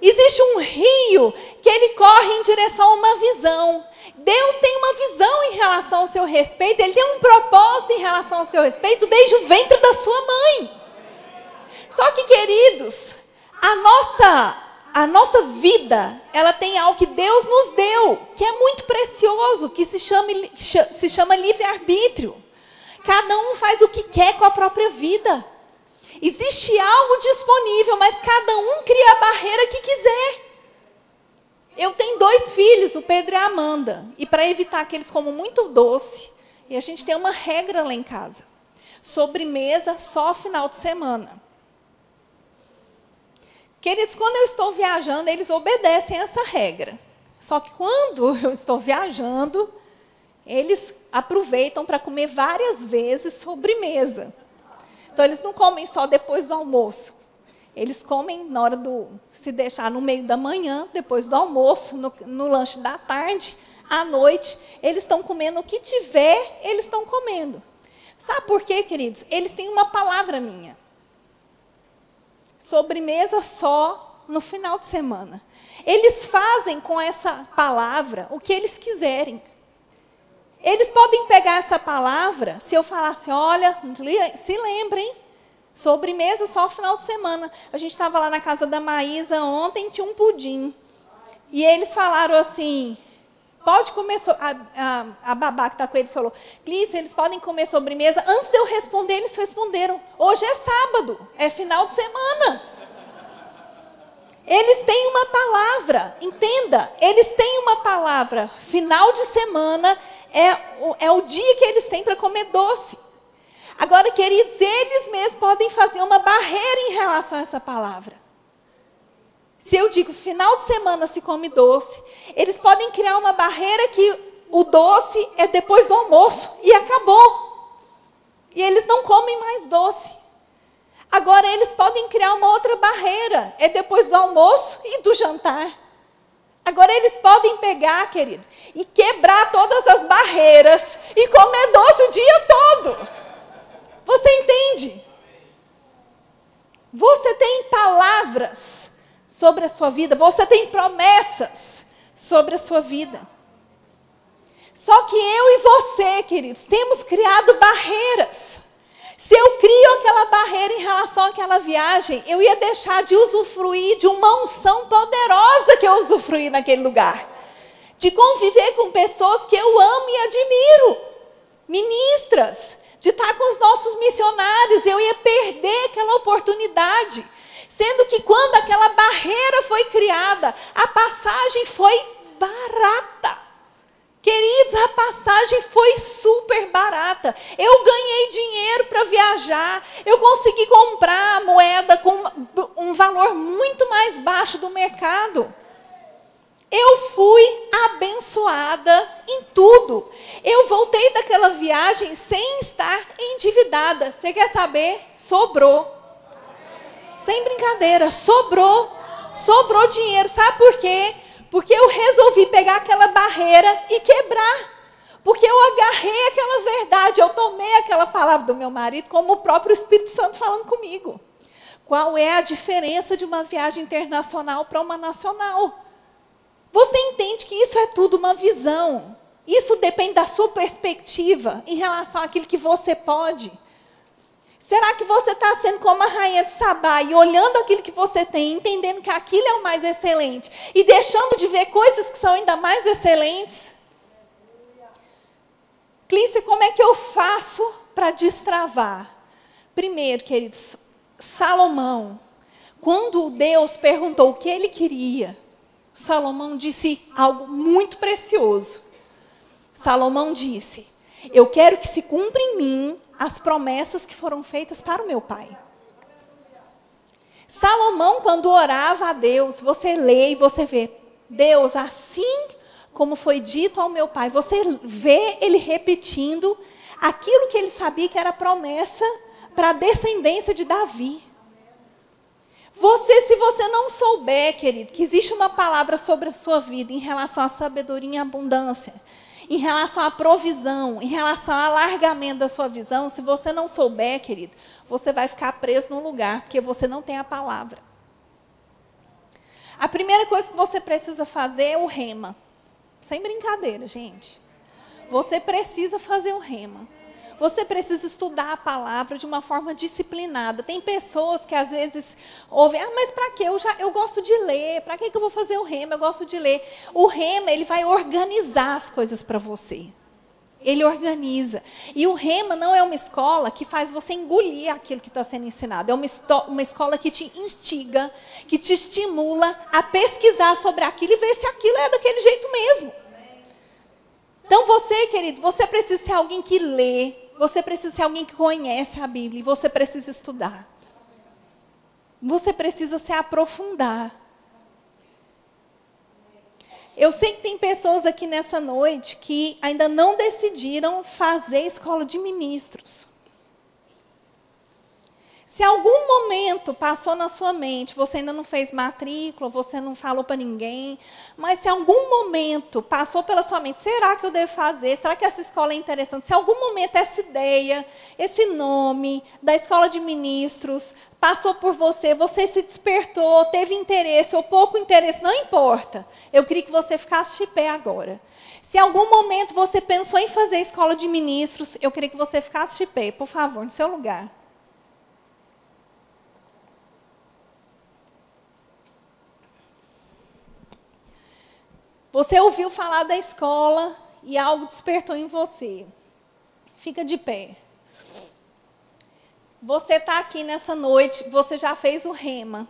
Existe um rio que ele corre em direção a uma visão. Deus tem uma visão em relação ao seu respeito, ele tem um propósito em relação ao seu respeito desde o ventre da sua mãe. Só que, queridos, a nossa vida, ela tem algo que Deus nos deu, que é muito precioso, que se chama livre-arbítrio. Cada um faz o que quer com a própria vida. Existe algo disponível, mas cada um cria a barreira que quiser. Eu tenho 2 filhos, o Pedro e a Amanda. E para evitar que eles comam muito doce, e a gente tem uma regra lá em casa. Sobremesa só final de semana. Queridos, quando eu estou viajando, eles obedecem essa regra. Só que quando eu estou viajando, eles aproveitam para comer várias vezes sobremesa. Então, eles não comem só depois do almoço. Eles comem na hora se deixar no meio da manhã, depois do almoço, no lanche da tarde, à noite. Eles estão comendo o que tiver, eles estão comendo. Sabe por quê, queridos? Eles têm uma palavra minha. Sobremesa só no final de semana. Eles fazem com essa palavra o que eles quiserem. Eles podem pegar essa palavra, se eu falasse, olha, se lembrem, sobremesa só no final de semana. A gente estava lá na casa da Maísa ontem, tinha um pudim. E eles falaram assim, pode comer, a babá que está com eles falou, Clícia, eles podem comer sobremesa. Antes de eu responder, eles responderam, hoje é sábado, é final de semana. Eles têm uma palavra, entenda, eles têm uma palavra, final de semana é o dia que eles têm para comer doce. Agora, queridos, eles mesmos podem fazer uma barreira em relação a essa palavra. Se eu digo final de semana se come doce, eles podem criar uma barreira que o doce é depois do almoço e acabou. E eles não comem mais doce. Agora eles podem criar uma outra barreira, é depois do almoço e do jantar. Agora eles podem pegar, querido, e quebrar todas as barreiras e comer doce o dia todo. Você entende? Você tem palavras sobre a sua vida, você tem promessas sobre a sua vida. Só que eu e você, queridos, temos criado barreiras. Se eu crio aquela barreira em relação àquela viagem, eu ia deixar de usufruir de uma unção poderosa que eu usufruí naquele lugar. De conviver com pessoas que eu amo e admiro. Ministras, de estar com os nossos missionários, eu ia perder aquela oportunidade. Sendo que quando aquela barreira foi criada, a passagem foi barata. Queridos, a passagem foi super barata. Eu ganhei dinheiro para viajar. Eu consegui comprar a moeda com um valor muito mais baixo do mercado. Eu fui abençoada em tudo. Eu voltei daquela viagem sem estar endividada. Você quer saber? Sobrou. Sem brincadeira, sobrou. Sobrou dinheiro. Sabe por quê? Porque eu resolvi pegar aquela barreira e quebrar. Porque eu agarrei aquela verdade, eu tomei aquela palavra do meu marido como o próprio Espírito Santo falando comigo. Qual é a diferença de uma viagem internacional para uma nacional? Você entende que isso é tudo uma visão. Isso depende da sua perspectiva em relação àquilo que você pode. Será que você está sendo como a rainha de Sabá e olhando aquilo que você tem, entendendo que aquilo é o mais excelente e deixando de ver coisas que são ainda mais excelentes? Clícia, como é que eu faço para destravar? Primeiro, queridos, Salomão, quando Deus perguntou o que ele queria, Salomão disse algo muito precioso. Salomão disse: eu quero que se cumpra em mim as promessas que foram feitas para o meu pai. Salomão, quando orava a Deus, você lê e você vê, Deus, assim como foi dito ao meu pai, você vê ele repetindo aquilo que ele sabia que era promessa para a descendência de Davi. Se você não souber, querido, que existe uma palavra sobre a sua vida em relação à sabedoria e abundância, em relação à provisão, em relação ao alargamento da sua visão, se você não souber, querido, você vai ficar preso num lugar, porque você não tem a palavra. A primeira coisa que você precisa fazer é o rema. Sem brincadeira, gente. Você precisa fazer o rema. Você precisa estudar a palavra de uma forma disciplinada. Tem pessoas que às vezes ouvem, mas para quê? Eu gosto de ler, para que eu vou fazer o rema? Eu gosto de ler. O rema, ele vai organizar as coisas para você. Ele organiza. E o rema não é uma escola que faz você engolir aquilo que está sendo ensinado. É uma escola que te instiga, que te estimula a pesquisar sobre aquilo e ver se aquilo é daquele jeito mesmo. Então você, querido, você precisa ser alguém que lê. Você precisa ser alguém que conhece a Bíblia. E você precisa estudar. Você precisa se aprofundar. Eu sei que tem pessoas aqui nessa noite que ainda não decidiram fazer escola de ministros. Se algum momento passou na sua mente, você ainda não fez matrícula, você não falou para ninguém, mas se algum momento passou pela sua mente, será que eu devo fazer? Será que essa escola é interessante? Se algum momento essa ideia, esse nome da escola de ministros passou por você, você se despertou, teve interesse ou pouco interesse, não importa. Eu queria que você ficasse de pé agora. Se em algum momento você pensou em fazer escola de ministros, eu queria que você ficasse de pé, por favor, no seu lugar. Você ouviu falar da escola e algo despertou em você. Fica de pé. Você está aqui nessa noite, você já fez o rema.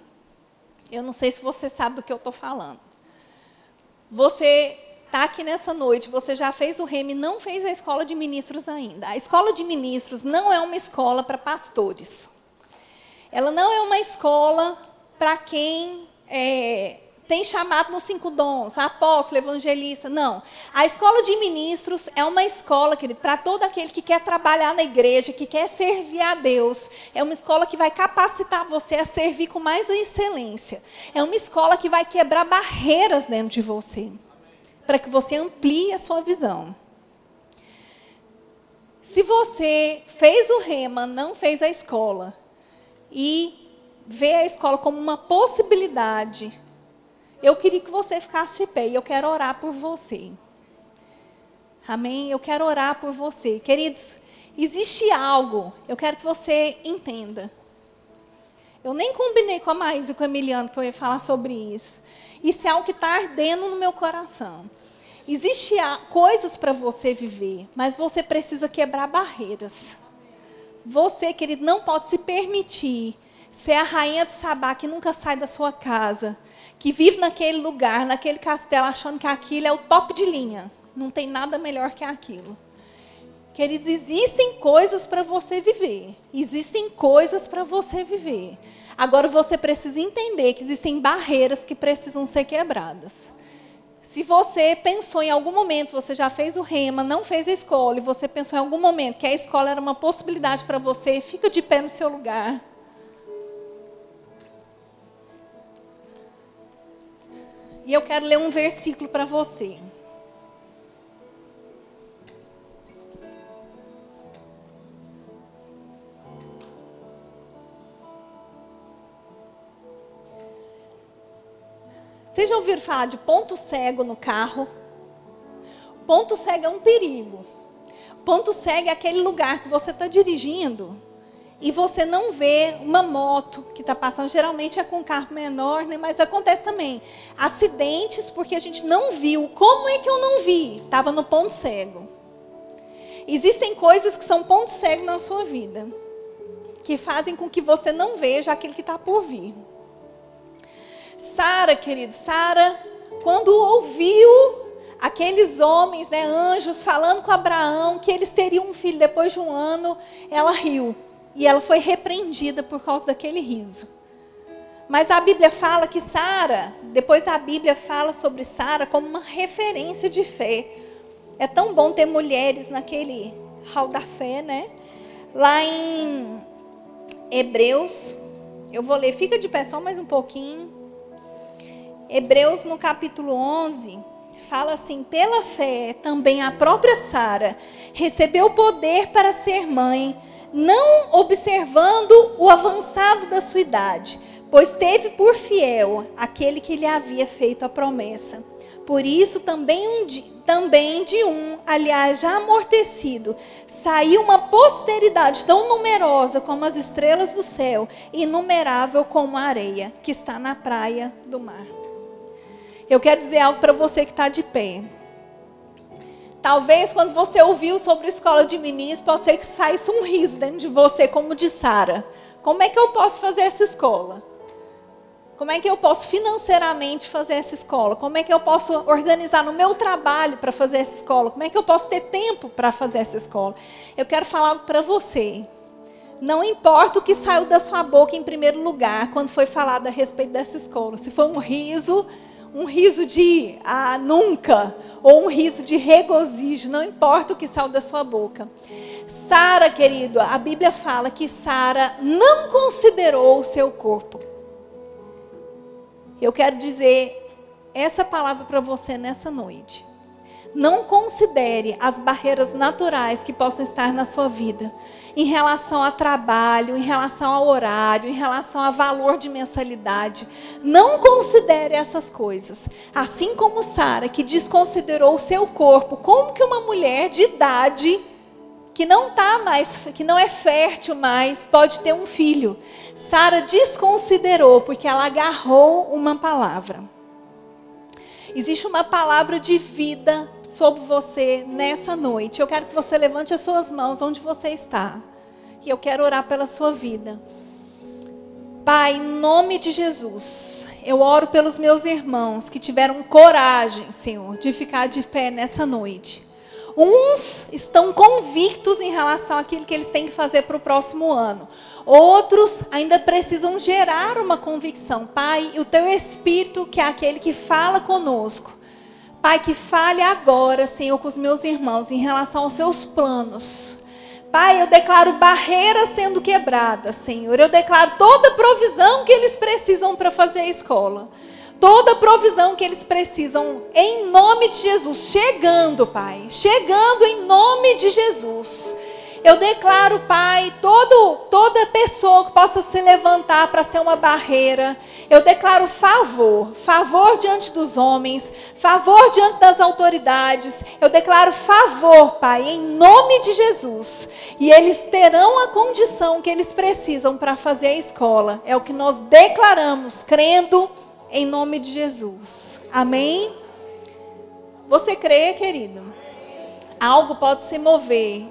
Eu não sei se você sabe do que eu estou falando. Você está aqui nessa noite, você já fez o rema e não fez a escola de ministros ainda. A escola de ministros não é uma escola para pastores. Ela não é uma escola para quem tem chamado nos 5 dons, apóstolo, evangelista, não. A escola de ministros é uma escola, querido, para todo aquele que quer trabalhar na igreja, que quer servir a Deus. É uma escola que vai capacitar você a servir com mais excelência. É uma escola que vai quebrar barreiras dentro de você, para que você amplie a sua visão. Se você fez o rema, não fez a escola, e vê a escola como uma possibilidade, eu queria que você ficasse de pé e eu quero orar por você. Amém? Eu quero orar por você. Queridos, existe algo, eu quero que você entenda. Eu nem combinei com a Maísa e com o Emiliano que eu ia falar sobre isso. Isso é algo que está ardendo no meu coração. Existem coisas para você viver, mas você precisa quebrar barreiras. Você, querido, não pode se permitir ser a rainha de Sabá que nunca sai da sua casa, que vive naquele lugar, naquele castelo, achando que aquilo é o top de linha. Não tem nada melhor que aquilo. Queridos, existem coisas para você viver. Existem coisas para você viver. Agora você precisa entender que existem barreiras que precisam ser quebradas. Se você pensou em algum momento, você já fez o rema, não fez a escola, e você pensou em algum momento que a escola era uma possibilidade para você, fica de pé no seu lugar. E eu quero ler um versículo para você. Vocês já ouviram falar de ponto cego no carro? Ponto cego é um perigo. Ponto cego é aquele lugar que você está dirigindo e você não vê uma moto que está passando, geralmente é com um carro menor, né? Mas acontece também acidentes porque a gente não viu. Como é que eu não vi? Estava no ponto cego. Existem coisas que são ponto cego na sua vida, que fazem com que você não veja aquilo que está por vir. Sara, querido, Sara, quando ouviu aqueles homens, né, anjos, falando com Abraão que eles teriam um filho depois de um ano, ela riu. E ela foi repreendida por causa daquele riso. Mas a Bíblia fala que Sara, depois a Bíblia fala sobre Sara como uma referência de fé. É tão bom ter mulheres naquele hall da fé, né? Lá em Hebreus, eu vou ler, fica de pé só mais um pouquinho. Hebreus no capítulo 11, fala assim: pela fé também a própria Sara recebeu poder para ser mãe, não observando o avançado da sua idade, pois teve por fiel aquele que lhe havia feito a promessa. Por isso também de um, aliás, já amortecido, saiu uma posteridade tão numerosa como as estrelas do céu, inumerável como a areia que está na praia do mar. Eu quero dizer algo para você que está de pé. Talvez quando você ouviu sobre a escola de ministros, pode ser que saísse um riso dentro de você, como de Sara. Como é que eu posso fazer essa escola? Como é que eu posso financeiramente fazer essa escola? Como é que eu posso organizar no meu trabalho para fazer essa escola? Como é que eu posso ter tempo para fazer essa escola? Eu quero falar algo para você. Não importa o que saiu da sua boca em primeiro lugar, quando foi falado a respeito dessa escola. Se foi um riso de nunca, ou um riso de regozijo, não importa o que saiu da sua boca. Sara, querido, a Bíblia fala que Sara não considerou o seu corpo. Eu quero dizer essa palavra para você nessa noite. Não considere as barreiras naturais que possam estar na sua vida, em relação a trabalho, em relação ao horário, em relação a valor de mensalidade. Não considere essas coisas. Assim como Sara, que desconsiderou o seu corpo, como que uma mulher de idade, que não é fértil mais, pode ter um filho? Sara desconsiderou, porque ela agarrou uma palavra. Existe uma palavra de vida sobre você nessa noite. Eu quero que você levante as suas mãos onde você está. E eu quero orar pela sua vida. Pai, em nome de Jesus, eu oro pelos meus irmãos que tiveram coragem, Senhor, de ficar de pé nessa noite. Uns estão convictos em relação àquilo que eles têm que fazer para o próximo ano. Outros ainda precisam gerar uma convicção. Pai, o teu Espírito, que é aquele que fala conosco. Pai, que fale agora, Senhor, com os meus irmãos em relação aos seus planos. Pai, eu declaro barreiras sendo quebradas, Senhor. Eu declaro toda provisão que eles precisam para fazer a escola. Toda provisão que eles precisam, em nome de Jesus. Chegando, Pai. Chegando em nome de Jesus. Eu declaro, Pai, toda pessoa que possa se levantar para ser uma barreira. Eu declaro favor diante dos homens, favor diante das autoridades. Eu declaro favor, Pai, em nome de Jesus. E eles terão a condição que eles precisam para fazer a escola. É o que nós declaramos, crendo em nome de Jesus. Amém? Você crê, querido? Algo pode se mover.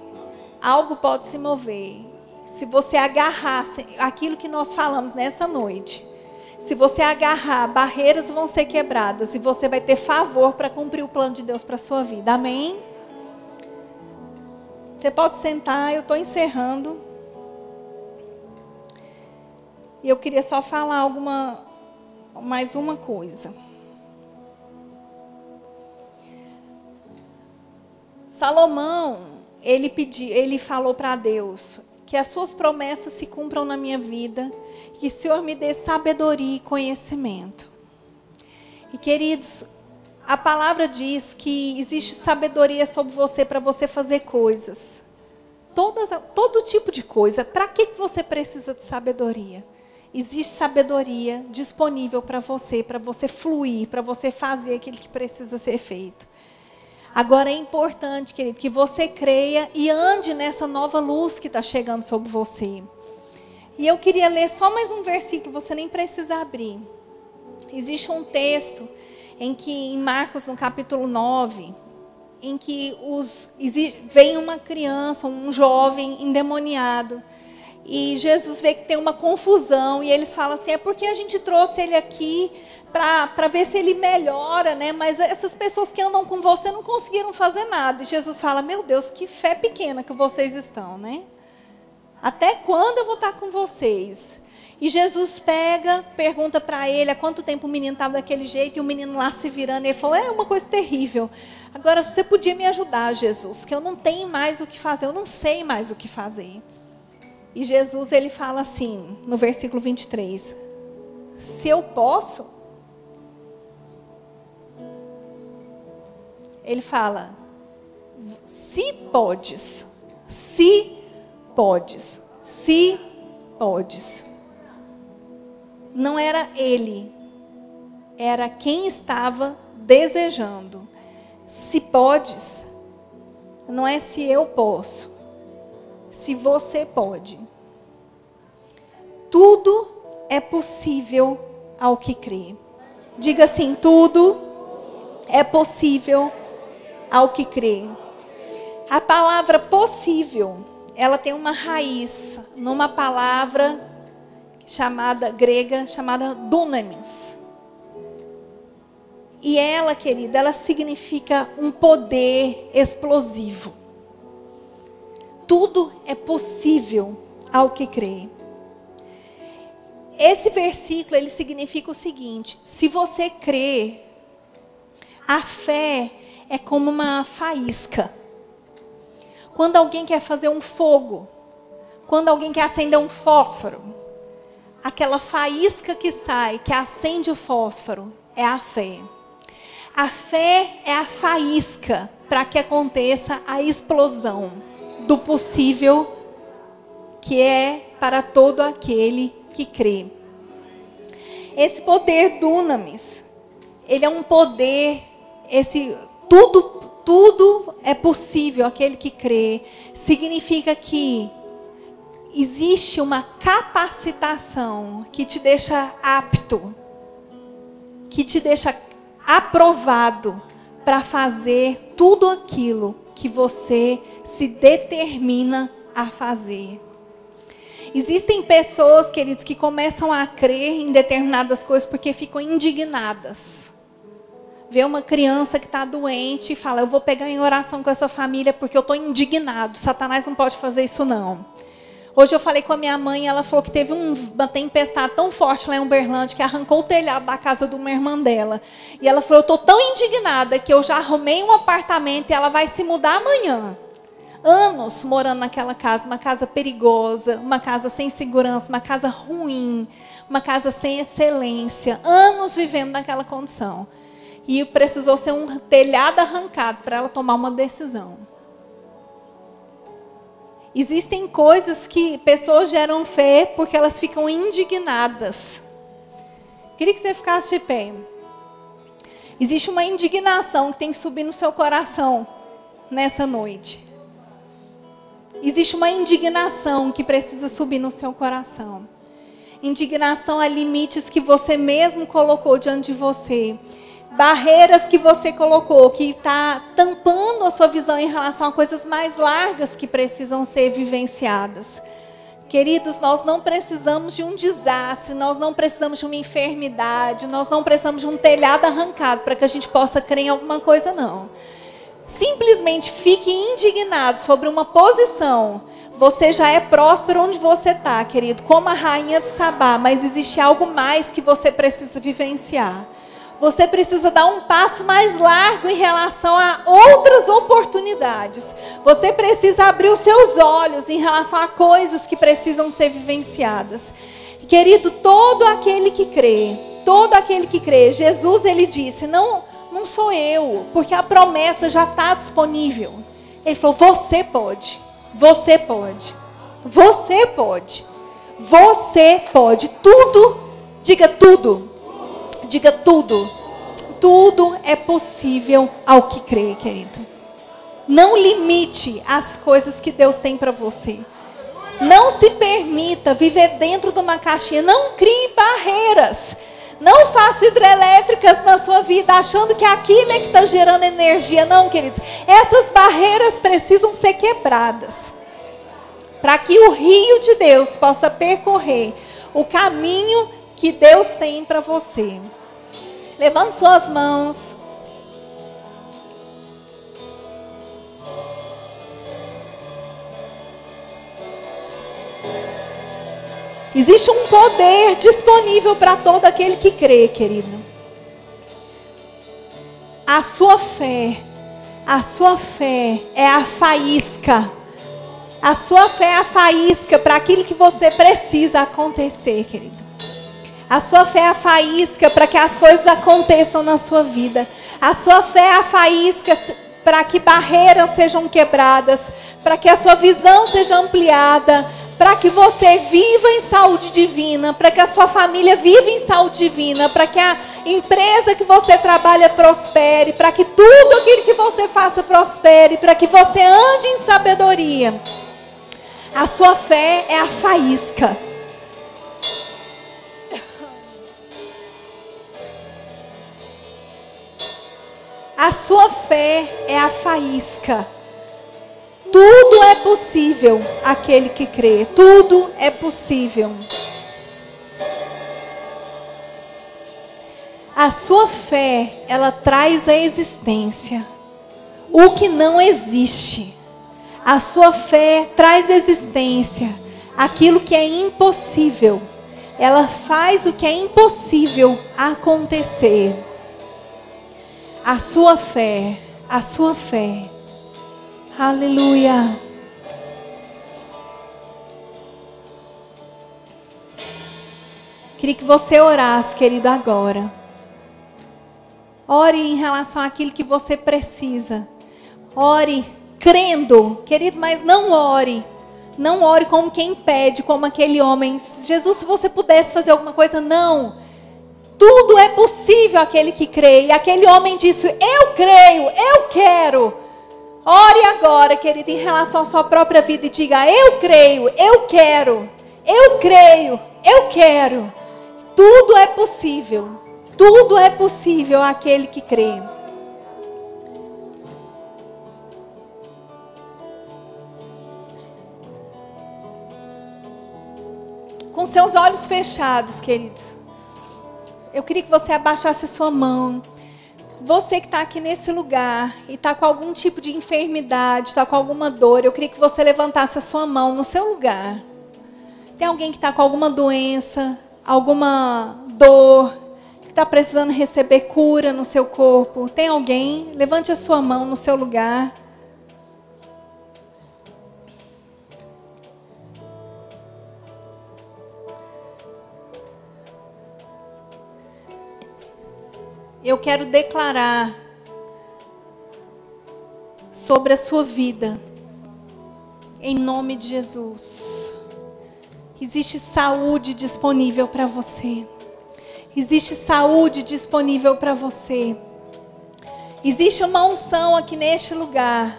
Algo pode se mover. Se você agarrar aquilo que nós falamos nessa noite. Se você agarrar, barreiras vão ser quebradas. E você vai ter favor para cumprir o plano de Deus para a sua vida. Amém? Você pode sentar, eu estou encerrando. E eu queria só falar mais uma coisa. Salomão, ele falou para Deus que as suas promessas se cumpram na minha vida, que o Senhor me dê sabedoria e conhecimento. E queridos, a palavra diz que existe sabedoria sobre você para você fazer coisas. Todo tipo de coisa. Para que você precisa de sabedoria? Existe sabedoria disponível para você fluir, para você fazer aquilo que precisa ser feito. Agora é importante, querido, que você creia e ande nessa nova luz que está chegando sobre você. E eu queria ler só mais um versículo, você nem precisa abrir. Existe um texto em Marcos, no capítulo 9, em que vem uma criança, um jovem endemoniado. E Jesus vê que tem uma confusão e eles falam assim, é porque a gente trouxe ele aqui para ver se ele melhora, né? Mas essas pessoas que andam com você não conseguiram fazer nada. E Jesus fala, meu Deus, que fé pequena que vocês estão, né? Até quando eu vou estar com vocês? E Jesus pergunta para ele há quanto tempo o menino estava daquele jeito, e o menino lá se virando, e ele falou, é uma coisa terrível. Agora, você podia me ajudar, Jesus, que eu não tenho mais o que fazer, eu não sei mais o que fazer. E Jesus, ele fala assim, no versículo 23, se eu posso, ele fala, se podes, se podes, se podes. Não era ele, era quem estava desejando. Se podes, não é se eu posso, se você pode. Tudo é possível ao que crê. Diga assim, tudo é possível ao que crê. A palavra possível, ela tem uma raiz numa palavra grega chamada dunamis. E ela, querida, ela significa um poder explosivo. Tudo é possível ao que crê. Esse versículo, ele significa o seguinte, se você crê, a fé é como uma faísca. Quando alguém quer fazer um fogo, quando alguém quer acender um fósforo, aquela faísca que sai, que acende o fósforo, é a fé. A fé é a faísca para que aconteça a explosão do possível, que é para todo aquele que crê. Esse poder dunamis, ele é um poder, tudo é possível aquele que crê. Significa que existe uma capacitação que te deixa apto, que te deixa aprovado para fazer tudo aquilo que você se determina a fazer. Existem pessoas, queridos, que começam a crer em determinadas coisas porque ficam indignadas. Vê uma criança que está doente e fala, eu vou pegar em oração com essa família porque eu estou indignado. Satanás não pode fazer isso não. Hoje eu falei com a minha mãe, ela falou que teve uma tempestade tão forte lá em Uberlândia que arrancou o telhado da casa de uma irmã dela. E ela falou, eu estou tão indignada que eu já arrumei um apartamento e ela vai se mudar amanhã. Anos morando naquela casa, uma casa perigosa, uma casa sem segurança, uma casa ruim, uma casa sem excelência. Anos vivendo naquela condição. E precisou ser um telhado arrancado para ela tomar uma decisão. Existem coisas que pessoas geram fé porque elas ficam indignadas. Queria que você ficasse de pé. Existe uma indignação que tem que subir no seu coração nessa noite. Existe uma indignação que precisa subir no seu coração. Indignação a limites que você mesmo colocou diante de você. Barreiras que você colocou, que está tampando a sua visão em relação a coisas mais largas que precisam ser vivenciadas. Queridos, nós não precisamos de um desastre, nós não precisamos de uma enfermidade, nós não precisamos de um telhado arrancado para que a gente possa crer em alguma coisa, não. Simplesmente fique indignado sobre uma posição. Você já é próspero onde você está, querido, como a rainha de Sabá, mas existe algo mais que você precisa vivenciar. Você precisa dar um passo mais largo em relação a outras oportunidades. Você precisa abrir os seus olhos em relação a coisas que precisam ser vivenciadas. Querido, todo aquele que crê, Jesus, ele disse, não sou eu, porque a promessa já está disponível. Ele falou, você pode, você pode, você pode, você pode, tudo, diga tudo. Diga tudo. Tudo é possível ao que crê, querido. Não limite as coisas que Deus tem para você. Não se permita viver dentro de uma caixinha. Não crie barreiras. Não faça hidrelétricas na sua vida achando que aquilo é que está gerando energia. Não, queridos. Essas barreiras precisam ser quebradas. Para que o rio de Deus possa percorrer o caminho que Deus tem para você. Levante suas mãos. Existe um poder disponível para todo aquele que crê, querido. A sua fé é a faísca. A sua fé é a faísca para aquilo que você precisa acontecer, querido. A sua fé é a faísca para que as coisas aconteçam na sua vida. A sua fé é a faísca para que barreiras sejam quebradas, para que a sua visão seja ampliada, para que você viva em saúde divina, para que a sua família viva em saúde divina, para que a empresa que você trabalha prospere, para que tudo aquilo que você faça prospere, para que você ande em sabedoria. A sua fé é a faísca. A sua fé é a faísca. Tudo é possível aquele que crê. Tudo é possível. A sua fé, ela traz à existência o que não existe. A sua fé traz à existência aquilo que é impossível. Ela faz o que é impossível acontecer. A sua fé, a sua fé. Aleluia. Queria que você orasse, querido, agora. Ore em relação àquilo que você precisa. Ore crendo, querido, mas não ore. Não ore como quem pede, como aquele homem. Jesus, se você pudesse fazer alguma coisa, não. Tudo é possível aquele que crê. E aquele homem disse, eu creio, eu quero. Ore agora, querido, em relação à sua própria vida e diga, eu creio, eu quero. Eu creio, eu quero. Tudo é possível. Tudo é possível àquele que crê. Com seus olhos fechados, queridos, eu queria que você abaixasse a sua mão. Você que está aqui nesse lugar e está com algum tipo de enfermidade, está com alguma dor, eu queria que você levantasse a sua mão no seu lugar. Tem alguém que está com alguma doença, alguma dor, que está precisando receber cura no seu corpo? Tem alguém? Levante a sua mão no seu lugar. Eu quero declarar sobre a sua vida, em nome de Jesus. Existe saúde disponível para você. Existe saúde disponível para você. Existe uma unção aqui neste lugar.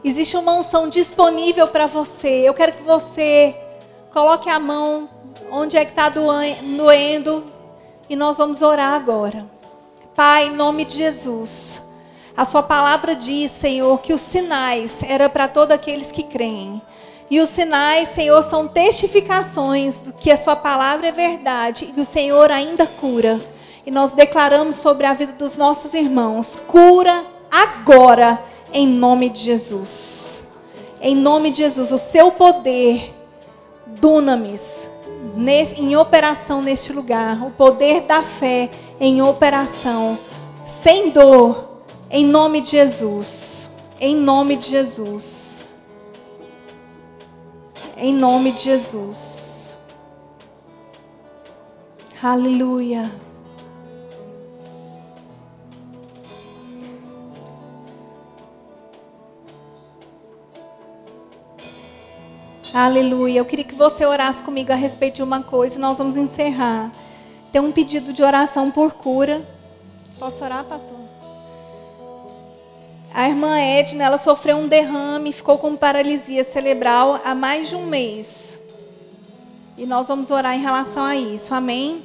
Existe uma unção disponível para você. Eu quero que você coloque a mão onde é que está doendo e nós vamos orar agora. Pai, em nome de Jesus, a sua palavra diz, Senhor, que os sinais eram para todos aqueles que creem. E os sinais, Senhor, são testificações do que a sua palavra é verdade e que o Senhor ainda cura. E nós declaramos sobre a vida dos nossos irmãos, cura agora, em nome de Jesus. Em nome de Jesus, o seu poder, dunamis, em operação neste lugar, o poder da fé em operação, sem dor, em nome de Jesus, em nome de Jesus, em nome de Jesus, aleluia. Aleluia. Eu queria que você orasse comigo a respeito de uma coisa e nós vamos encerrar. Tem um pedido de oração por cura. Posso orar, pastor? A irmã Edna, ela sofreu um derrame, ficou com paralisia cerebral há mais de um mês. E nós vamos orar em relação a isso, amém?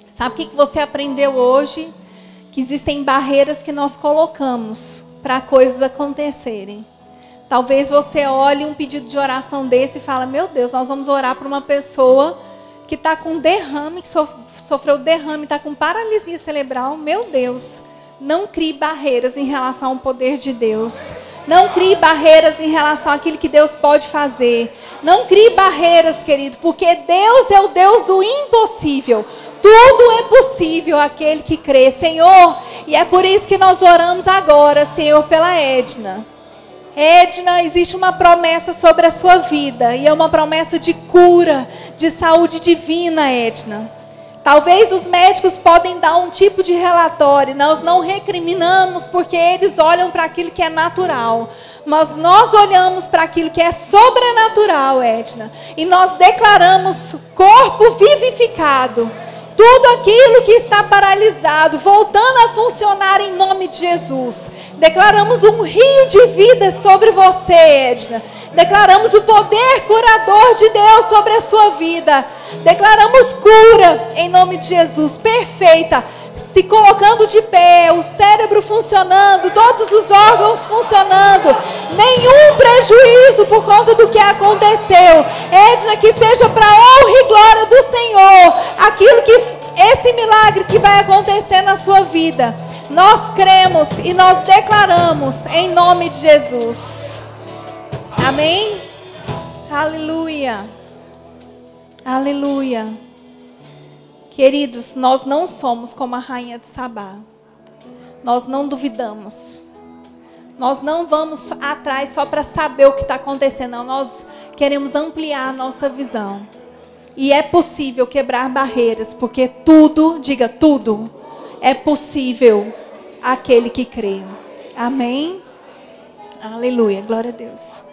Sabe o que você aprendeu hoje? Que existem barreiras que nós colocamos para coisas acontecerem. Talvez você olhe um pedido de oração desse e fala, meu Deus, nós vamos orar para uma pessoa que está com derrame, que sofreu derrame, está com paralisia cerebral. Meu Deus, não crie barreiras em relação ao poder de Deus. Não crie barreiras em relação àquilo que Deus pode fazer. Não crie barreiras, querido, porque Deus é o Deus do impossível. Tudo é possível àquele que crê, Senhor. E é por isso que nós oramos agora, Senhor, pela Edna. Edna, existe uma promessa sobre a sua vida. E é uma promessa de cura, de saúde divina, Edna. Talvez os médicos podem dar um tipo de relatório. Nós não recriminamos porque eles olham para aquilo que é natural. Mas nós olhamos para aquilo que é sobrenatural, Edna. E nós declaramos corpo vivificado. Tudo aquilo que está paralisado, voltando a funcionar em nome de Jesus. Declaramos um rio de vida sobre você, Edna. Declaramos o poder curador de Deus sobre a sua vida. Declaramos cura em nome de Jesus, perfeita. Se colocando de pé, o cérebro funcionando, todos os órgãos funcionando. Nenhum prejuízo por conta do que aconteceu. Edna, que seja para honra e glória do Senhor. Aquilo que, esse milagre que vai acontecer na sua vida. Nós cremos e nós declaramos em nome de Jesus. Amém? Aleluia. Aleluia. Queridos, nós não somos como a rainha de Sabá. Nós não duvidamos. Nós não vamos atrás só para saber o que está acontecendo. Não, nós queremos ampliar a nossa visão. E é possível quebrar barreiras, porque tudo, diga tudo, é possível àquele que crê. Amém? Aleluia, glória a Deus.